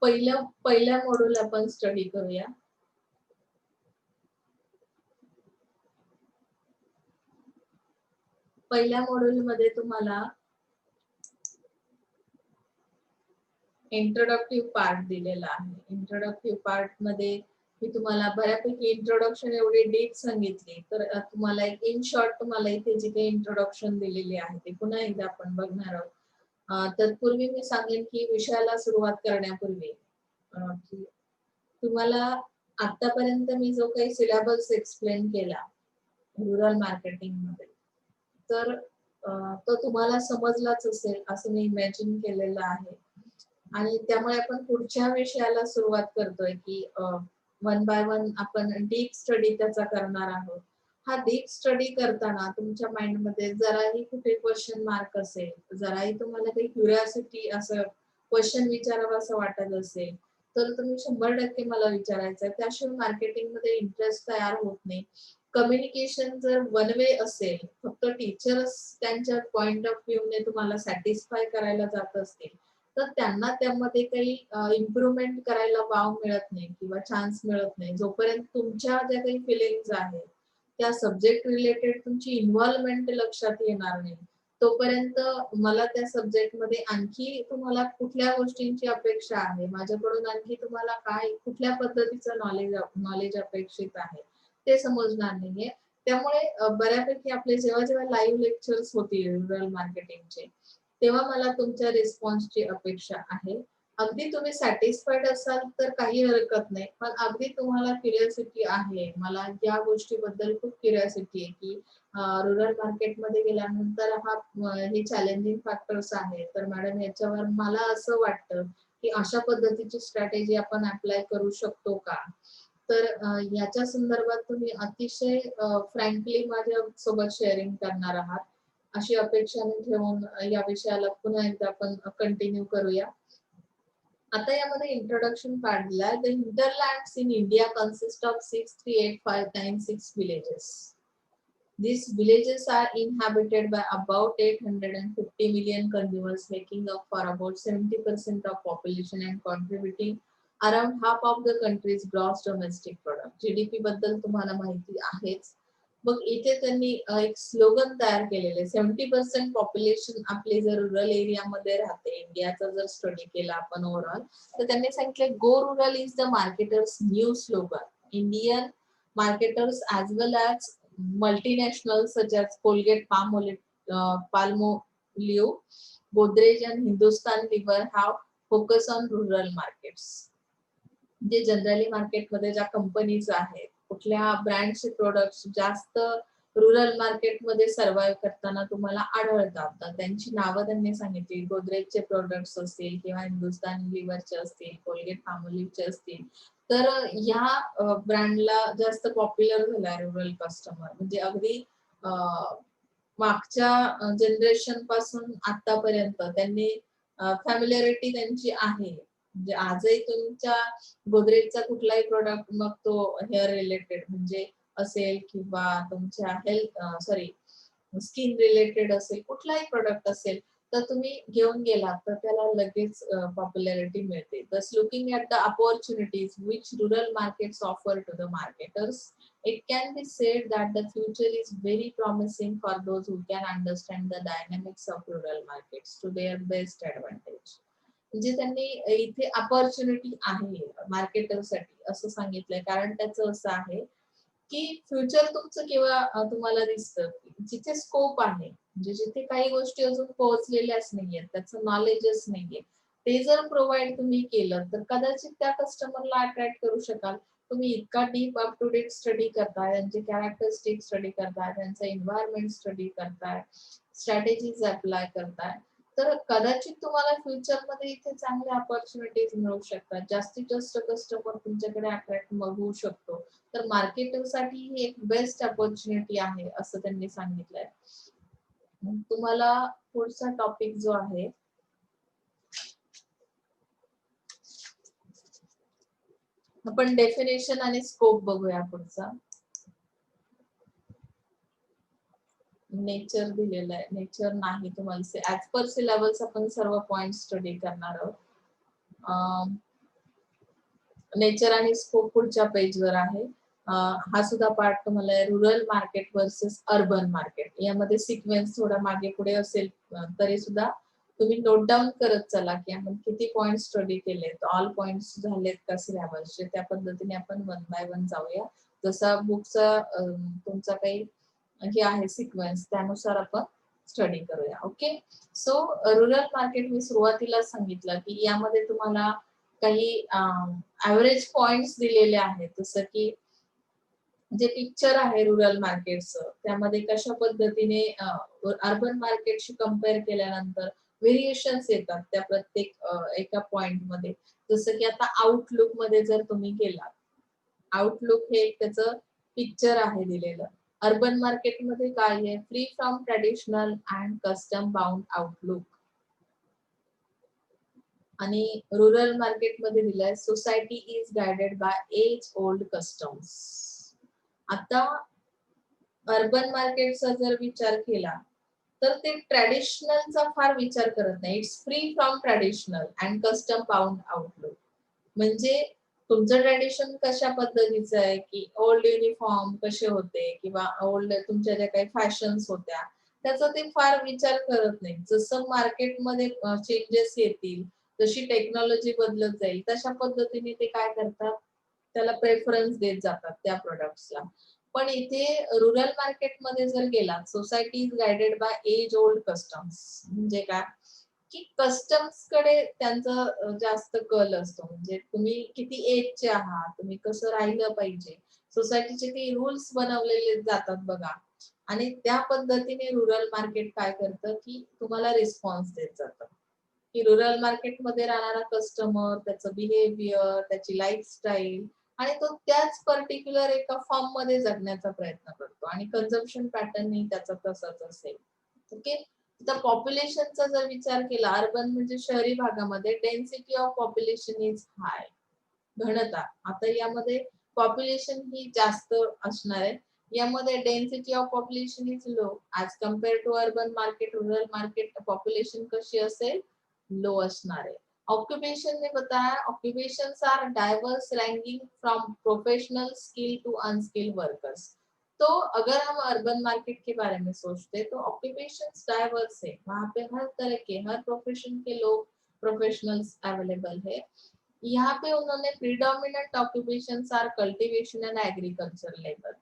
पहिल्या मॉड्यूल आपण स्टडी करूया। पहिल्या मॉड्यूल मध्ये तुम्हाला इंट्रोडक्टिव्ह पार्ट दिलेला आहे। इंट्रोडक्टिव्ह पार्ट मध्ये मी तुम्हाला बऱ्यापैकी इंट्रोडक्शन एवढी डीप सांगितली, तर तुम्हाला एक इन शॉर्ट तुम्हाला इथे जे काही इंट्रोडक्शन दिलेली आहे ते पुन्हा एकदा आपण बघणार आहोत। तत्पूर्वी मी सांगेन की विषयाला सुरुवात करण्यापूर्वी की तुम्हाला आतापर्यंत मी जो काही सिलेबस एक्सप्लेन केला रूरल मार्केटिंग मध्ये, तर तो तुम्हाला समजलाच असेल असं मी इमॅजिन केलेलं आहे। आणि त्यामुळे आपण पुढच्या विषयाला सुरुवात करतोय की वन बाय वन आपण डीप स्टडी त्याचा करणार आहोत। हा डीप स्टडी करताना तुमच्या माइंड मध्ये जराही कुठे क्वेश्चन मार्क असेल, जराही तुम्हाला काही क्युरिओसिटी असं क्वेश्चन विचारावं असं वाटत असेल, तर तुम्ही 100% मला विचारायचं त्याशिवाय मार्केटिंग मध्ये इंटरेस्ट तयार होत नाही. कम्युनिकेशन जर वन वे असेल, फक्त टीचर्स त्यांच्या पॉइंट ऑफ व्ह्यू ने तुम्हाला सॅटिस्फाय करायला जात असतील, तर त्यांना त्यामध्ये काही इम्प्रुव्हमेंट करायला वाव मिळत नाही किंवा चान्स मिळत नाही. जोपर्यंत तुमच्या ज्या काही फिलिंग्ज आहेत त्या सब्जेक्ट रिलेटेड तुमची इन्व्हॉल्वमेंट लक्षात येणार नाही, तोपर्यंत मला त्या सब्जेक्टमध्ये आणखी तुम्हाला कुठल्या गोष्टींची अपेक्षा आहे, माझ्याकडून आणखी तुम्हाला काय कुठल्या पद्धतीचं नॉलेज अपेक्षित आहे ते समजणार नाहीये. त्यामुळे बऱ्यापैकी आपले जेव्हा जेव्हा लाईव्ह लेक्चर्स होतील रुरल मार्केटिंगचे, तेव्हा मला तुमच्या रिस्पॉन्सची अपेक्षा आहे. अगदी तुम्ही सॅटिस्फाईड असाल तर काही हरकत नाही, पण अगदी तुम्हाला क्युरिओसिटी आहे, मला या गोष्टीबद्दल खूप क्युरिओसिटी आहे की रुरल मार्केटमध्ये गेल्यानंतर हे चॅलेंजिंग फॅक्टर्स आहेत, तर मॅडम याच्यावर मला असं वाटतं की अशा पद्धतीची स्ट्रॅटेजी आपण अप्लाय करू शकतो का? तर याच्या संदर्भात तुम्ही अतिशय फ्रँकली माझ्या सोबत शेअरिंग करणार आहात अशी अपेक्षा मी ठेवून या विषयाला पुन्हा एकदा आपण कंटिन्यू करूया. आता यामध्ये इंट्रोडक्शन पार्ट दिलाय. The hinterlands in India consist of 638,596 villages. These villages are inhabited by about 850 million consumers, making up for about 70% of population and contributing around half of the country's gross domestic product. GDP बद्दल तुम्हाला माहिती आहेच. मग इथे त्यांनी एक slogan तयार केलेले 70% population आपले जर रुरल एरियामध्ये राहते, इंडियाचा जर स्टडी केला आपण ओव्हरऑल, तर त्यांनी सांगितले go rural is the marketers new slogan. Indian marketers as well as multinationals such as Colgate, Palmolive, Godrej and Hindustan Lever have focus on rural markets. J generally मार्केटमध्ये ज्या कंपनीज आहेत, कुठल्या ब्रँडचे प्रोडक्ट्स जास्त rural मार्केटमध्ये survive करताना तुम्हाला आढळतात, तर त्यांची नावं त्यांनी सांगितली. गोदरेजचे प्रोडक्ट्स असतील किंवा हिंदुस्तान लिव्हरचे असतील, कोलगेट पामोलिव्हचे असतील, तर ह्या ब्रँडला जास्त पॉप्युलर झालाय रुरल कस्टमर. म्हणजे अगदी मागच्या जनरेशन पासून आतापर्यंत त्यांनी फॅमिलिअरिटी त्यांची आहे. म्हणजे आजही तुमच्या गोदरेजचा कुठलाही प्रोडक्ट, मग तो हेअर रिलेटेड म्हणजे असेल किंवा तुमच्या स्किन रिलेटेड असेल, कुठलाही प्रोडक्ट असेल, तर तुम्ही घेऊन गेलात तर त्याला लगेच पॉप्युलॅरिटी मिळते. Thus looking at the opportunities which rural markets offer to the marketers, it can be said that the future is very promising for those who can understand the dynamics of rural markets to their best advantage. म्हणजे त्यांनी इथे opportunity आहे मार्केटरसाठी असं सांगितलंय. कारण त्याचं असं आहे की फ्युचर तुमचं केव्हा तुम्हाला दिसतं, जिथे स्कोप आहे, म्हणजे जिथे काही गोष्टी अजून पोहोचलेल्याच नाहीयेत, त्याचं नॉलेजच नाहीये, ते जर प्रोव्हाइड तुम्ही केलं तर कदाचित त्या कस्टमरला अट्रॅक्ट करू शकाल. तुम्ही इतका deep up to date study करताय, त्यांचे कॅरेक्टरिस्टिक स्टडी करताय, त्यांचा एन्व्हायरमेंट स्टडी करताय, स्ट्रॅटेजीज अप्लाय करताय, तर कदाचित तुम्हाला फ्युचरमध्ये इथे चांगल्या अपॉर्च्युनिटीज मिळू शकतात. जास्तीत जास्त कस्टमर तुमच्याकडे अट्रॅक्ट होऊ शकतो. तर मार्केटसाठी ही एक बेस्ट अपॉर्च्युनिटी आहे असं त्यांनी सांगितलंय. तुम्हाला पुढचा टॉपिक जो आहे, आपण डेफिनेशन आणि स्कोप बघूया. पुढचा नेचर दिलेलं आहे. नेचर नाही, तुम्हाला ऍज पर सिलेबस आपण सर्व पॉइंट स्टडी करणार आहोत. नेचर आणि स्कोप पुढच्या पेजवर आहे. हा सुद्धा पार्ट तुम्हाला rural market versus urban market, यामध्ये सिक्वेन्स थोडा मागे पुढे असेल तरी सुद्धा तुम्ही नोट डाऊन करत चला की आपण किती पॉइंट स्टडी केलेत, ऑल पॉइंट्स झालेत का सिलेबसचे, त्या पद्धतीने आपण वन बाय वन जाऊया. जसा बुकचा तुमचा काही हे आहे सिक्वेन्स, त्यानुसार आपण स्टडी करूया. ओके, सो रुरल मार्केट मी सुरुवातीला सांगितलं की यामध्ये तुम्हाला काही ऍव्हरेज पॉइंट्स दिलेले आहेत. जसं की जे पिक्चर आहे रुरल मार्केटचं, त्यामध्ये कशा पद्धतीने अर्बन मार्केटशी कम्पेअर केल्यानंतर व्हेरिएशन्स येतात त्या प्रत्येक एका पॉइंट मध्ये. जसं की आता आउटलुक मध्ये जर तुम्ही केलात, आउटलुक हे एक त्याचं पिक्चर आहे दिलेलं. अर्बन मार्केटमध्ये काय आहे, free from traditional and custom bound outlook. आणि रुरल मार्केटमध्ये दिलाय society is guided by age old customs. आता अर्बन मार्केटचा जर विचार केला तर ते ट्रॅडिशनलचा फार विचार करत नाही. It's free from traditional and custom bound outlook. म्हणजे तुमचं ट्रॅडिशन कशा पद्धतीचं आहे की ओल्ड युनिफॉर्म कसे होते किंवा ओल्ड तुमच्या ज्या काही फॅशन्स होत्या त्याचा ते फार विचार करत नाही. जसं मार्केटमध्ये चेंजेस येतील, जशी टेक्नॉलॉजी बदलत जाईल तशा पद्धतीने ते काय करतात, त्याला प्रेफरन्स देत जातात त्या प्रोडक्ट्सला. पण इथे रुरल मार्केटमध्ये जर गेला, society is guided by age old customs. म्हणजे काय की कस्टम्स कडे त्यांचा जास्त कल असतो. म्हणजे तुम्ही किती एजचे आहात, तुम्ही कसं राहिलं पाहिजे, सोसायटीचे काही रूल्स बनवलेले जातात बघा. आणि त्या पद्धतीने रुरल मार्केट काय करतं की तुम्हाला रिस्पॉन्स देत जातं. की रुरल मार्केटमध्ये राहणारा कस्टमर, त्याचं बिहेवियर, त्याची लाईफस्टाईल आणि तो त्याच पर्टिक्युलर एका फॉर्म मध्ये जगण्याचा प्रयत्न करतो आणि कन्झम्पशन पॅटर्न ही त्याचा तसाच असेल. ओके. तर पॉप्युलेशनचा जर विचार केला, अर्बन म्हणजे शहरी भागामध्ये density of population is high. घनता. आता यामध्ये पॉप्युलेशन ही जास्त असणार आहे. यामध्ये density of population is low as compare to urban market. Rural market population कशी असेल, लो असणार है. ऑक्यूपेशन ने बताया occupations are diverse ranging from professional skill to unskilled workers. तो अगर हम अर्बन मार्केट के बारे में सोचते तो ऑक्यूपेशंस डाइवर्स है, वहाँ पे हर तरह के हर प्रोफेशन के लोग प्रोफेशनल्स अवेलेबल है. यहाँ पे उन्होंने predominant occupations are cultivation and agriculture labour.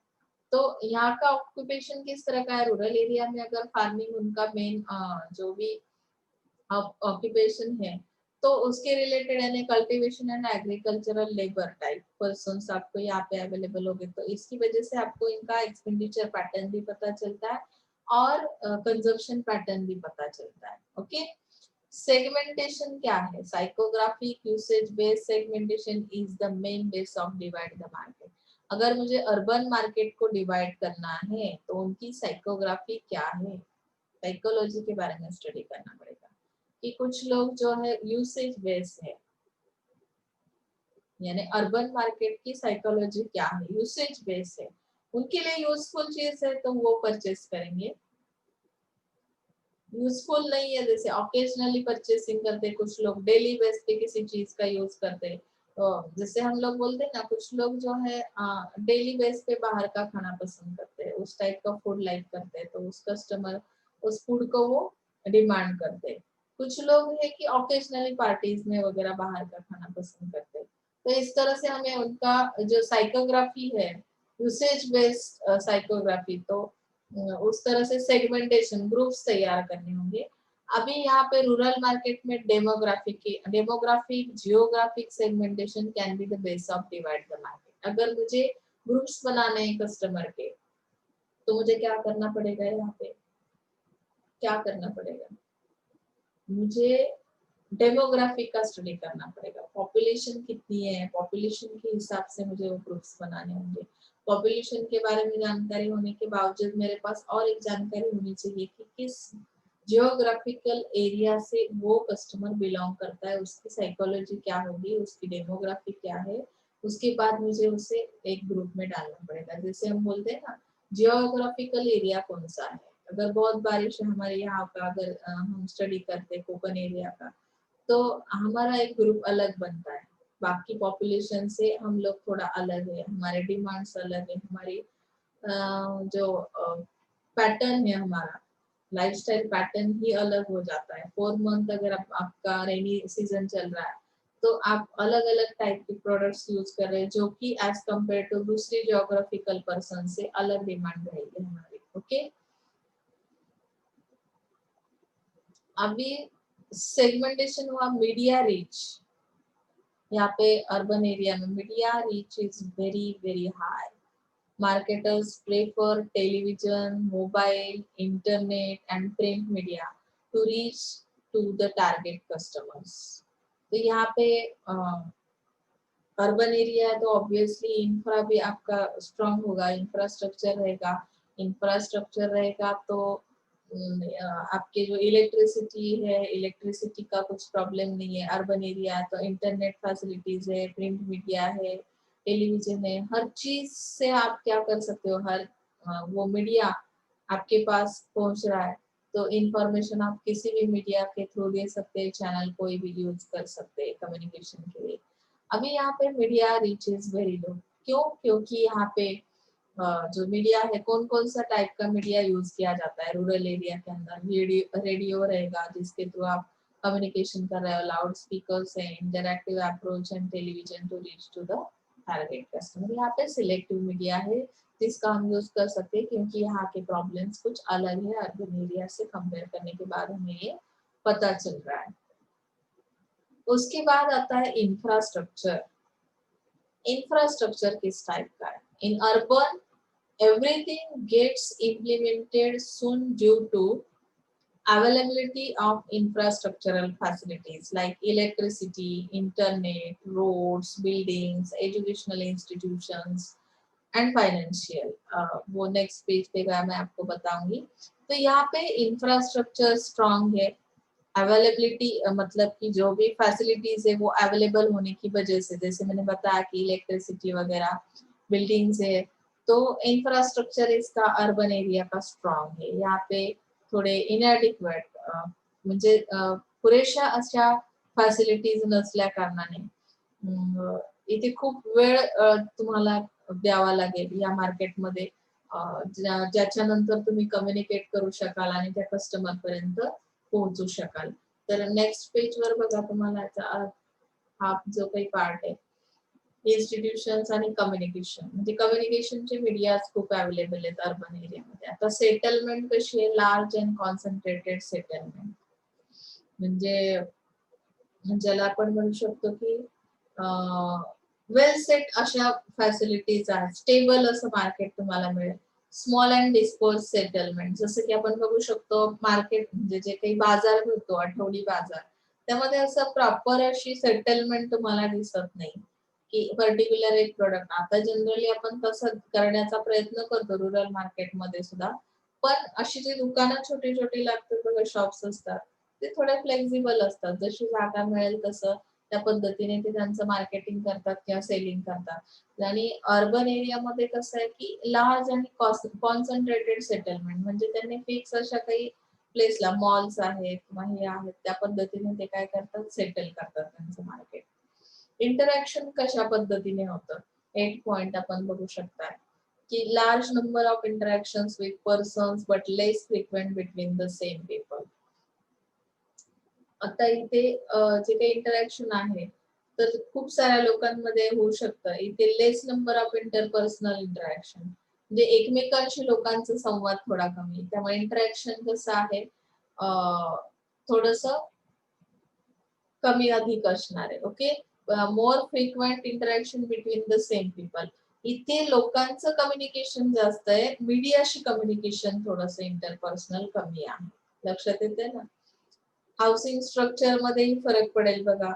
तो यहाँ का ऑक्यूपेशन किस तरह का है, रूरल एरिया में अगर फार्मिंग उनका मेन जो भी ऑक्यूपेशन है तो उसके रिलेटेड यानी cultivation and agricultural labour type persons आपको यहाँ पे अवेलेबल होंगे. तो इसकी वजह से आपको इनका एक्सपेंडिचर पैटर्न भी पता चलता है और कंजप्शन पैटर्न भी पता चलता है. ओके. सेगमेंटेशन क्या है, psychographic usage based segmentation is the main base of divide the market. अगर मुझे अर्बन मार्केट को डिवाइड करना है तो उनकी साइकोग्राफी क्या है, साइकोलॉजी के बारे में स्टडी करना पड़ेगा. कि कुछ लोग जो है यूसेज बेस्ड है, यानी अर्बन मार्केट की साइकोलॉजी क्या है, यूसेज बेस्ड है. उनके लिए यूजफुल चीज है तो वो परचेस करेंगे. यूजफुल नहीं है, जैसे ऑकेजनली परचेसिंग करते, कुछ लोग डेली बेस पे किसी चीज का यूज करते. तो जैसे हम लोग बोलते हैं ना, कुछ लोग जो है डेली बेस पे बाहर का खाना पसंद करते हैं, उस टाइप का फूड लाइक करते हैं, तो उस कस्टमर उस फूड को वो डिमांड करते हैं. कुछ लोग है कि ऑकेजनली पार्टीज में वगैरह बाहर का खाना पसंद करते हैं. तो इस तरह से हमें उनका जो साइकोग्राफी है, यूसेज बेस्ड साइकोग्राफी, तो उस तरह से सेगमेंटेशन ग्रुप्स तैयार करने होंगे. अभी यहाँ पे रूरल मार्केट में demographic geographic segmentation can be the base of divide the market. अगर मुझे ग्रुप्स बनाने हैं कस्टमर के तो मुझे क्या करना पड़ेगा, यहाँ पे क्या करना पड़ेगा, मुझे डेमोग्राफिक का स्टडी करना पड़ेगा. पॉपुलेशन कितनी है, पॉपुलेशन के हिसाब से मुझे वो ग्रुप्स बनाने होंगे. पॉपुलेशन के बारे में जानकारी होने के बावजूद मेरे पास और एक जानकारी होनी चाहिए कि किस जियोग्राफिकल एरिया से वो कस्टमर बिलोंग करता है, उसकी साइकोलॉजी क्या होगी, उसकी डेमोग्राफी क्या है. उसके बाद मुझे उसे एक ग्रुप में डालना पड़ेगा. जैसे हम बोलते हैं ना, जियोग्राफिकल एरिया कौन सा है, अगर बहुत बारिश है हमारे यहाँ का, अगर हम स्टडी करते हैं कोकन एरिया का, तो हमारा एक ग्रुप अलग बनता है. बाकी पॉपुलेशन से हम लोग थोड़ा अलग है, हमारे डिमांड्स अलग है, हमारी जो पैटर्न है, हमारा लाइफस्टाइल पैटर्न ही अलग हो जाता है. 4 मंथ अगर आपका रेनी सीजन चल रहा है तो आप अलग अलग टाइप के प्रोडक्ट्स यूज कर रहे हैं, जो कि एज कम्पेयर टू दूसरी जियोग्राफिकल पर्सन से अलग डिमांड रहेगी हमारी. ओके. अभी सेगमेंटेशन हुआ मीडिया रीच. यहाँ पे अर्बन एरिया में media reach is very very high. Marketers prefer television, mobile, internet, and print media to reach to the target customers. तो यहाँ पे अर्बन एरिया है तो ऑब्वियसली इंफ्रा भी आपका स्ट्रांग होगा, इंफ्रास्ट्रक्चर रहेगा. इंफ्रास्ट्रक्चर रहेगा तो आपके जो इलेक्ट्रिसिटी है, इलेक्ट्रिसिटी का कुछ प्रॉब्लम नहीं है। अर्बन एरिया तो इंटरनेट फैसिलिटीज है, प्रिंट मीडिया है, टेलीविजन है, हर चीज से आप क्या कर सकते हो, हर वो मीडिया आपके पास पहुंच रहा है, तो इंफॉर्मेशन आप किसी भी मीडिया के थ्रू दे सकते हैं, चैनल कोई भी यूज कर सकते हैं कम्युनिकेशन के लिए। अभी यहाँ पे media reach is very low. क्यों? क्योंकि यहाँ पे जो मीडिया है, कौन कौन सा टाइप का मीडिया यूज किया जाता है रूरल एरिया के अंदर। रेडियो रहेगा जिसके थ्रू आप कम्युनिकेशन कर रहे हो, लाउड स्पीकर्स है, interactive approach and television to reach to the target customer. यहाँ पे सिलेक्टिव मीडिया है जिसका हम यूज कर सकते हैं, क्योंकि यहाँ के प्रॉब्लम्स कुछ अलग है अर्बन एरिया से कंपेयर करने के बाद हमें ये पता चल रहा है। उसके बाद आता है इंफ्रास्ट्रक्चर। इंफ्रास्ट्रक्चर किस टाइप का है? In urban everything gets implemented soon due to availability of infrastructural facilities like electricity, internet, roads, buildings, educational institutions and financial। वो नेक्स्ट पेज पे गया, मैं आपको बताऊंगी। तो यहाँ पे इंफ्रास्ट्रक्चर स्ट्रांग है, अवेलेबिलिटी मतलब कि जो भी फैसिलिटीज है वो अवेलेबल होने की वजह से, जैसे मैंने बताया कि इलेक्ट्रिसिटी वगैरह, बिल्डिंग्स है, तो इंफ्रास्ट्रक्चर इसका अर्बन एरिया का स्ट्रॉंग आहे। यहाँ पे थोडे इनएडिक्वेट म्हणजे पुरेशा अशा फॅसिलिटीज नसल्या कारणाने इथे खूप वेळ तुम्हाला द्यावा लागेल या मार्केटमध्ये, ज्याच्यानंतर तुम्ही कम्युनिकेट करू शकाल आणि त्या कस्टमर पर्यंत पोहोचू शकाल। तर नेक्स्ट पेज वर बघा, तुम्हाला याचा हा जो काही पार्ट आहे, इन्स्टिट्यूशन्स आणि कम्युनिकेशन, म्हणजे कम्युनिकेशनचे मीडियाज खूप अवेलेबल आहेत अर्बन एरियामध्ये। आता सेटलमेंट कशी आहे, लार्ज अँड कॉन्सन्ट्रेटेड सेटलमेंट, म्हणजे ज्याला आपण म्हणू शकतो की वेल सेट अशा फॅसिलिटीज आहेत, स्टेबल असं मार्केट तुम्हाला मिळेल। स्मॉल अँड डिस्पोज सेटलमेंट, जसं की आपण बघू शकतो मार्केट म्हणजे जे काही बाजार भरतो, आठवडी बाजार, त्यामध्ये असं प्रॉपर अशी सेटलमेंट तुम्हाला दिसत नाही की पर्टिक्युलर एक प्रोडक्ट। आता जनरली आपण तसं करण्याचा प्रयत्न करतो रुरल मार्केटमध्ये सुद्धा, पण अशी जी दुकानं छोटी छोटी लागतात बघा, शॉप्स असतात, ते थोडे फ्लेक्झिबल असतात, जशी जागा मिळेल तसं त्या पद्धतीने ते त्यांचं मार्केटिंग करतात किंवा सेलिंग करतात। आणि अर्बन एरियामध्ये कसं आहे की लार्ज आणि कॉन्सन्ट्रेटेड सेटलमेंट, म्हणजे त्यांनी फिक्स अशा काही प्लेसला, मॉल्स आहेत किंवा हे आहेत, त्या पद्धतीने ते काय करतात, सेटल करतात त्यांचं मार्केट। इंटरॅक्शन कशा पद्धतीने होतं, 8 पॉइंट आपण बघू शकता की large number of interactions with persons but less frequent between the same people. आता इथे जे काही इंटरॅक्शन आहे तर खूप साऱ्या लोकांमध्ये होऊ शकतं, इथे less number of interpersonal interaction, म्हणजे एकमेकांशी लोकांचा संवाद थोडा कमी, त्यामुळे इंटरॅक्शन कसं आहे थोडस कमी अधिक असणार आहे। Okay, more frequent interaction between the same people, इथे लोकांचं कम्युनिकेशन जास्त आहे, मीडियाशी कम्युनिकेशन थोडंसं इंटरपर्सनल कमी आहे। लक्षात येते ना? हाऊसिंग स्ट्रक्चर मध्येही फरक पडेल बघा,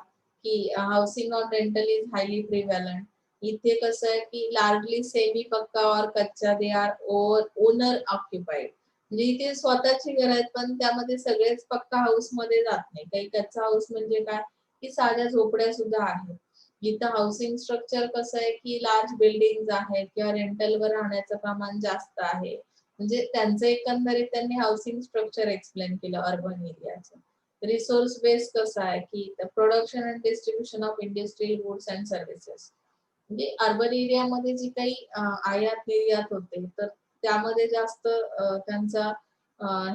की housing on rental is highly prevalent. इथे कसं आहे की लार्जली सेमी पक्का और कच्चा दे आर ओनर ऑक्युपाइड, म्हणजे इथे स्वतःची घर आहेत पण त्यामध्ये सगळेच पक्का हाऊस मध्ये जात नाही, काही कच्चा हाऊस म्हणजे काय की साध्या झोपड्या सुद्धा आहेत। इथं हाऊसिंग स्ट्रक्चर कसं आहे की लार्ज बिल्डिंग आहेत किंवा रेंटलवर राहण्याचं प्रमाण जास्त आहे, म्हणजे त्यांचं एकंदरीत त्यांनी हाऊसिंग स्ट्रक्चर एक्सप्लेन केलं अर्बन एरियाचं। रिसोर्स बेस कसं आहे की production and distribution of industrial goods and services, म्हणजे अर्बन एरियामध्ये जी काही आयात निर्यात होते तर त्यामध्ये जास्त त्यांचा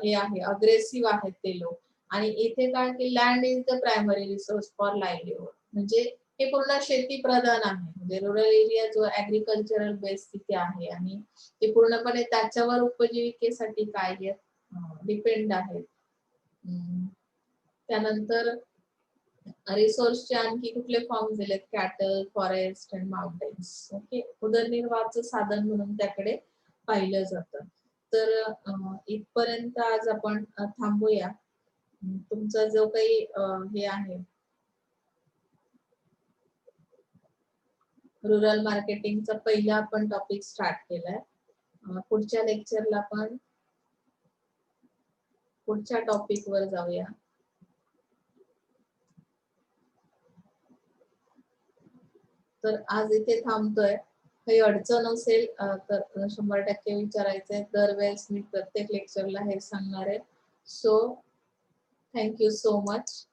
हे आहे, अग्रेसिव्ह आहेत ते लोक। आणि इथे काय की land is the primary resource for livelihood, म्हणजे हे पूर्ण शेती प्रधान आहे, म्हणजे रुरल एरिया जो ऍग्रिकल्चरल बेस तिथे आहे आणि ते पूर्णपणे त्याच्यावर उपजीविकेसाठी काय डिपेंड आहेत। त्यानंतर रिसोर्सचे आणखी कुठले फॉर्म दिलेत, cattle, forest and mountains. Okay, उदरनिर्वाहाचं साधन म्हणून त्याकडे पाहिलं जातं। तर इथपर्यंत आज आपण थांबूया। तुमचा जो काही हे आहे रुरल मार्केटिंगचा पहिला आपण टॉपिक स्टार्ट केलाय, पुढच्या लेक्चरला आपण पुढच्या टॉपिक वर जाऊया. तर आज इथे थांबतोय. काही अडचण असेल तर 100% विचारायचंय. दरवेळेस मी प्रत्येक लेक्चरला हे सांगणार आहे. So thank you so much.